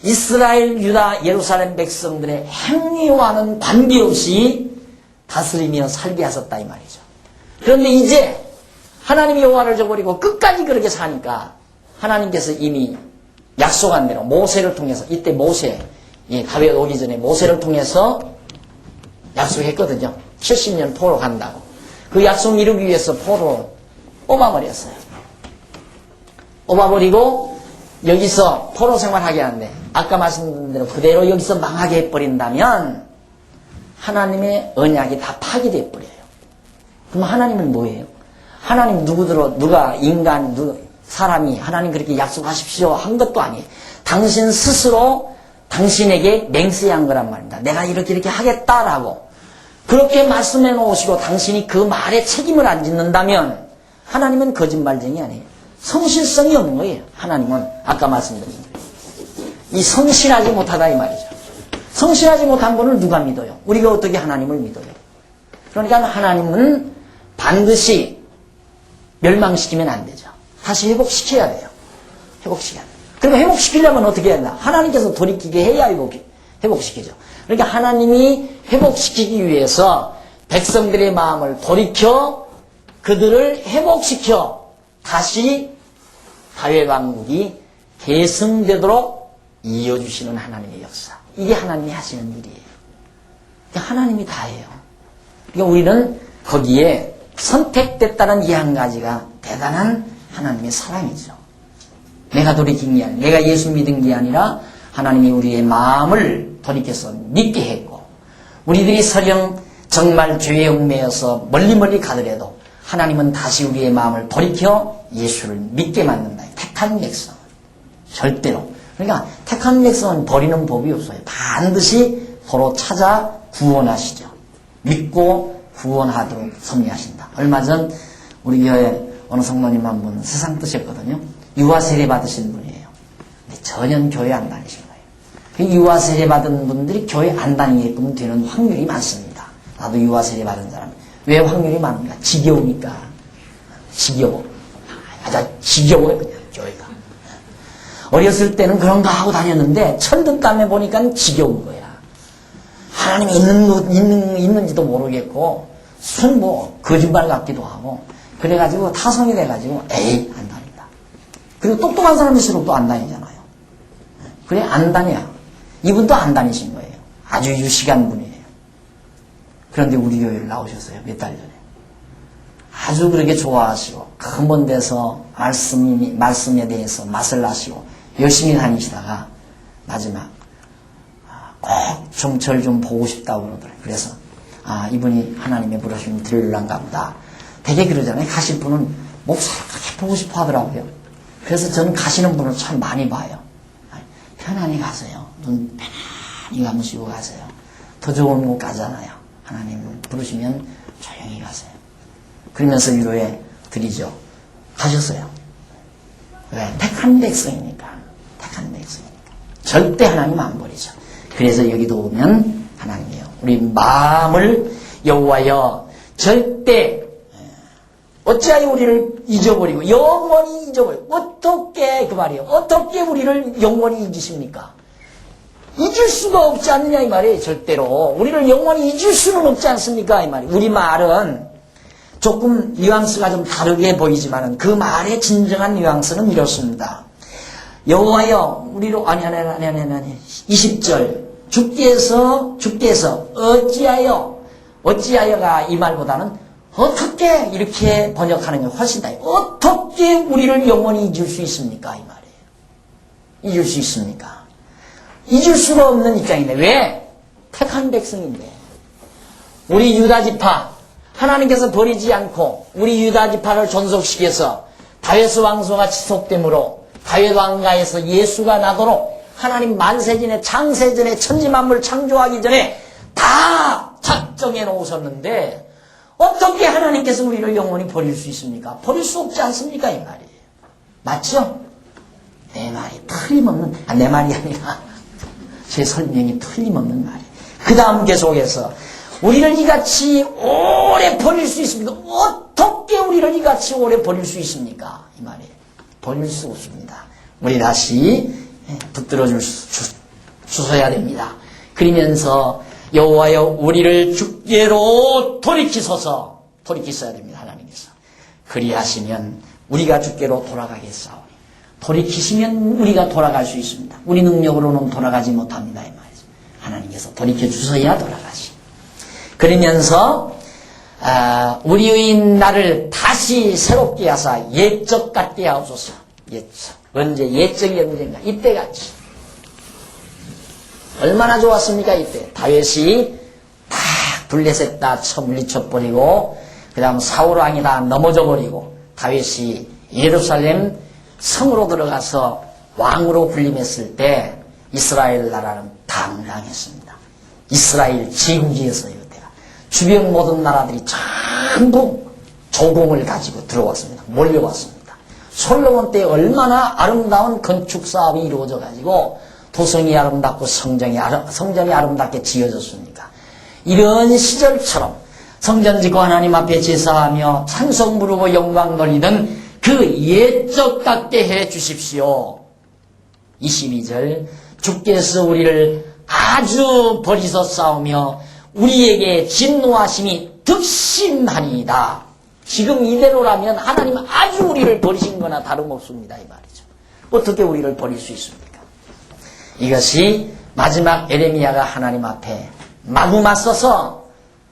이스라엘, 유다, 예루살렘 백성들의 행위와는 관계없이 다스리며 살게 하셨다 이 말이죠. 그런데 이제 하나님이 여호와를 저버리고 끝까지 그렇게 사니까 하나님께서 이미 약속한 대로 모세를 통해서 이때 모세, 다윗 오기 전에 모세를 통해서 약속했거든요. 70년 포로 간다고. 그 약속 이루기 위해서 포로를 뽑아버렸어요. 뽑아버리고 여기서 포로 생활하게 하는데 아까 말씀드린 대로 그대로 여기서 망하게 해버린다면 하나님의 언약이 다 파기돼 버려요. 그럼 하나님은 뭐예요? 하나님 누가 인간, 사람이 하나님 그렇게 약속하십시오 한 것도 아니에요. 당신 스스로 당신에게 맹세한 거란 말입니다. 내가 이렇게 하겠다라고. 그렇게 말씀해 놓으시고 당신이 그 말에 책임을 안 짓는다면 하나님은 거짓말쟁이 아니에요. 성실성이 없는 거예요. 하나님은 아까 말씀드린 이 성실하지 못하다 이 말이죠. 성실하지 못한 분을 누가 믿어요? 우리가 어떻게 하나님을 믿어요? 그러니까 하나님은 반드시 멸망시키면 안 되죠. 다시 회복시켜야 돼요. 회복시켜야 돼요. 그리고 회복시키려면 어떻게 해야 되나? 하나님께서 돌이키게 해야 회복시키죠. 그러니까 하나님이 회복시키기 위해서 백성들의 마음을 돌이켜 그들을 회복시켜 다시 다윗왕국이 계승되도록 이어주시는 하나님의 역사. 이게 하나님이 하시는 일이에요. 하나님이 다 해요. 그러니까 우리는 거기에 선택됐다는 이 한 가지가 대단한 하나님의 사랑이죠. 내가 돌이킨 게 아니라, 내가 예수 믿은 게 아니라 하나님이 우리의 마음을 돌이켜서 믿게 했고, 우리들이 설령 정말 죄에 얽매여서 멀리 가더라도 하나님은 다시 우리의 마음을 돌이켜 예수를 믿게 만든다. 택한 백성. 절대로. 그러니까 택한 백성은 버리는 법이 없어요. 반드시 도로 찾아 구원하시죠. 믿고 구원하도록 섭리하신다. 얼마 전 우리 교회 어느 성도님 한 분 세상 뜨셨거든요. 유아 세례 받으신 분이에요. 근데 전혀 교회 안 다니신 거예요. 유아 세례 받은 분들이 교회 안 다니게끔 되는 확률이 많습니다. 나도 유아 세례 받은 사람. 왜 확률이 많은가? 지겨우니까. 지겨워. 아주 지겨워요, 그냥 교회가. 어렸을 때는 그런가 하고 다녔는데 철든 다음에 보니까 지겨운 거야. 하나님이 있는지도 모르겠고 거짓말 같기도 하고 그래가지고 타성이 돼가지고 에이 안 다닌다. 그리고 똑똑한 사람일수록 또 안 다니잖아요. 그래 안 다녀. 이분도 안 다니신 거예요. 아주 유식한 분이에요. 그런데 우리 교회를 나오셨어요. 몇 달 전에. 아주 그렇게 좋아하시고 근본 데서 말씀에 대해서 맛을 나시고 열심히 다니시다가 마지막 꼭 좀 절 좀 보고 싶다고 그러더라고요. 그래서 이분이 하나님의 부르심을 들으려는가 보다. 되게 그러잖아요. 가실 분은 목사를 그렇게 보고 싶어 하더라고요. 그래서 저는 가시는 분을 참 많이 봐요. 편안히 가세요. 눈 편안히 감으시고 가세요. 더 좋은 곳 가잖아요. 하나님 부르시면 조용히 가세요. 그러면서 위로해 드리죠. 가셨어요. 왜? 택한 백성이니까. 택한 백성이니까. 절대 하나님 안 버리죠. 그래서 여기도 오면 하나님이요. 우리 마음을 여호와여 절대 어찌하여 우리를 잊어버리고 영원히 잊어버리고 어떻게 그 말이에요. 어떻게 우리를 영원히 잊으십니까? 잊을 수가 없지 않느냐 이 말이에요. 절대로. 우리를 영원히 잊을 수는 없지 않습니까? 이 말이에요. 우리 말은 조금 뉘앙스가 좀 다르게 보이지만은 그 말의 진정한 뉘앙스는 이렇습니다. 여호와여 우리로 아니 20절 주께서 어찌하여가 이 말보다는 어떻게 이렇게 번역하느냐 훨씬 다 어떻게 우리를 영원히 잊을 수 있습니까? 이 말이에요. 잊을 수 있습니까? 잊을 수가 없는 입장인데 왜? 택한 백성인데 우리 유다지파 하나님께서 버리지 않고 우리 유다지파를 존속시켜서 다윗 왕조가 지속되므로 다윗 왕가에서 예수가 나도록 하나님 만세전에 창세전에 천지만물 창조하기 전에 다 작정해 놓으셨는데 어떻게 하나님께서 우리를 영원히 버릴 수 있습니까? 버릴 수 없지 않습니까? 이 말이에요. 맞죠? 내 말이 틀림없는 내 말이 아니라 제 설명이 틀림없는 말이에요. 그 다음 계속해서 우리를 이같이 오래 버릴 수 있습니까? 어떻게 우리를 이같이 오래 버릴 수 있습니까? 이 말이에요. 버릴 수 없습니다. 우리 다시 붙들어 주셔야 됩니다. 그러면서 여호와여 우리를 주께로 돌이키소서. 돌이키셔야 됩니다. 하나님께서. 그리하시면 우리가 주께로 돌아가겠사오니 돌이키시면 우리가 돌아갈 수 있습니다. 우리 능력으로는 돌아가지 못합니다. 이 말이죠. 하나님께서 돌이켜 주셔야 돌아가시. 그러면서 우리의 나를 다시 새롭게 하사 옛적 같게 하옵소서. 옛적. 언제? 옛적이 언젠가? 이때같이. 얼마나 좋았습니까? 이때. 다윗이 다 블레셋 다 물리쳐버리고 그 다음 사울왕이 다 넘어져버리고 다윗이 예루살렘 성으로 들어가서 왕으로 군림했을 때 이스라엘 나라는 당당했습니다. 이스라엘 제국이었어요. 그때가. 주변 모든 나라들이 전부 조공을 가지고 들어왔습니다. 몰려왔습니다. 솔로몬 때 얼마나 아름다운 건축 사업이 이루어져 가지고 도성이 아름답고 성전이 아름답게 지어졌습니까? 이런 시절처럼 성전 짓고 하나님 앞에 제사하며 찬송 부르고 영광 돌리던 그 옛적답게 해 주십시오. 22절 주께서 우리를 아주 버리셨사오며 우리에게 진노하심이 득심하니이다. 지금 이대로라면 하나님 아주 우리를 버리신 거나 다름없습니다. 이 말이죠. 어떻게 우리를 버릴 수 있습니까? 이것이 마지막 에레미야가 하나님 앞에 마구 맞서서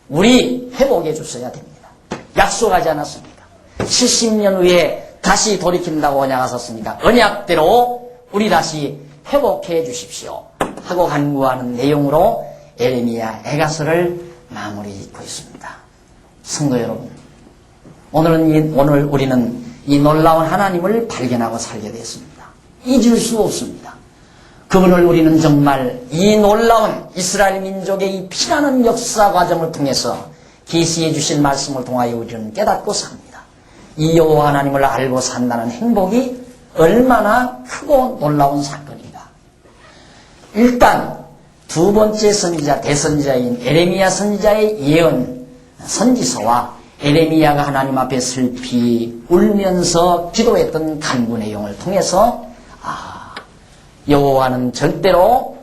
우리 회복해 주셔야 됩니다. 약속하지 않았습니까? 70년 후에 다시 돌이킨다고 언약하셨습니까? 언약대로 우리 다시 회복해 주십시오 하고 간구하는 내용으로 에레미야 애가서를 마무리 짓고 있습니다. 성도 여러분, 오늘 우리는 이 놀라운 하나님을 발견하고 살게 됐습니다. 잊을 수 없습니다. 그분을 우리는 정말 이 놀라운 이스라엘 민족의 이 피나는 역사 과정을 통해서 계시해 주신 말씀을 통하여 우리는 깨닫고 삽니다. 이 여호와 하나님을 알고 산다는 행복이 얼마나 크고 놀라운 사건인가. 일단 두 번째 선지자, 대선지자인 에레미야 선지자의 예언 선지서와 에레미야가 하나님 앞에 슬피 울면서 기도했던 간구 내용을 통해서 여호와는 절대로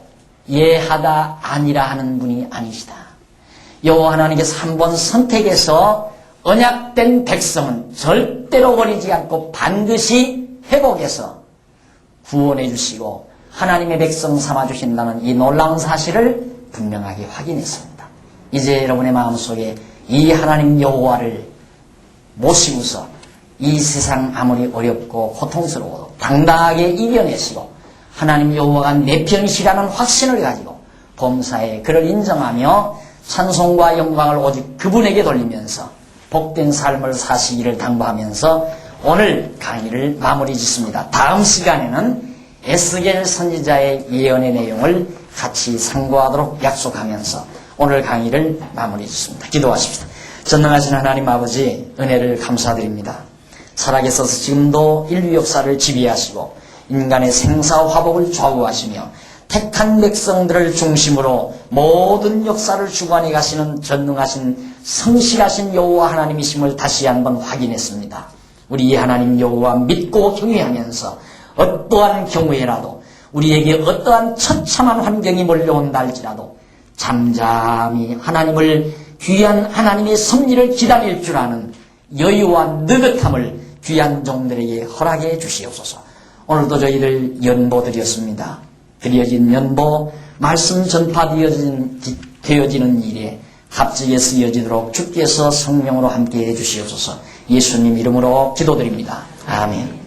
예하다 아니라 하는 분이 아니시다. 여호와 하나님께서 한번 선택해서 언약된 백성은 절대로 버리지 않고 반드시 회복해서 구원해 주시고 하나님의 백성 삼아주신다는 이 놀라운 사실을 분명하게 확인했습니다. 이제 여러분의 마음속에 이 하나님 여호와를 모시고서 이 세상 아무리 어렵고 고통스러워도 당당하게 이겨내시고 하나님 여호와가 내 편이시라는 확신을 가지고 범사에 그를 인정하며 찬송과 영광을 오직 그분에게 돌리면서 복된 삶을 사시기를 당부하면서 오늘 강의를 마무리 짓습니다. 다음 시간에는 에스겔 선지자의 예언의 내용을 같이 상고하도록 약속하면서 오늘 강의를 마무리 짓습니다. 기도하십시다. 전능하신 하나님 아버지, 은혜를 감사드립니다. 살아계셔서 지금도 인류 역사를 지배하시고 인간의 생사 화복을 좌우하시며 택한 백성들을 중심으로 모든 역사를 주관해 가시는 전능하신 성실하신 여호와 하나님이심을 다시 한번 확인했습니다. 우리 하나님 여호와 믿고 경외하면서 어떠한 경우에라도 우리에게 어떠한 처참한 환경이 몰려온다 할지라도 잠잠히 하나님을 귀한 하나님의 섭리를 기다릴 줄 아는 여유와 느긋함을 귀한 종들에게 허락해 주시옵소서. 오늘도 저희들 연보드렸습니다. 드려진 연보, 말씀 전파되어지는 일에 값지게 쓰여지도록 주께서 성령으로 함께해 주시옵소서. 예수님 이름으로 기도드립니다. 아멘.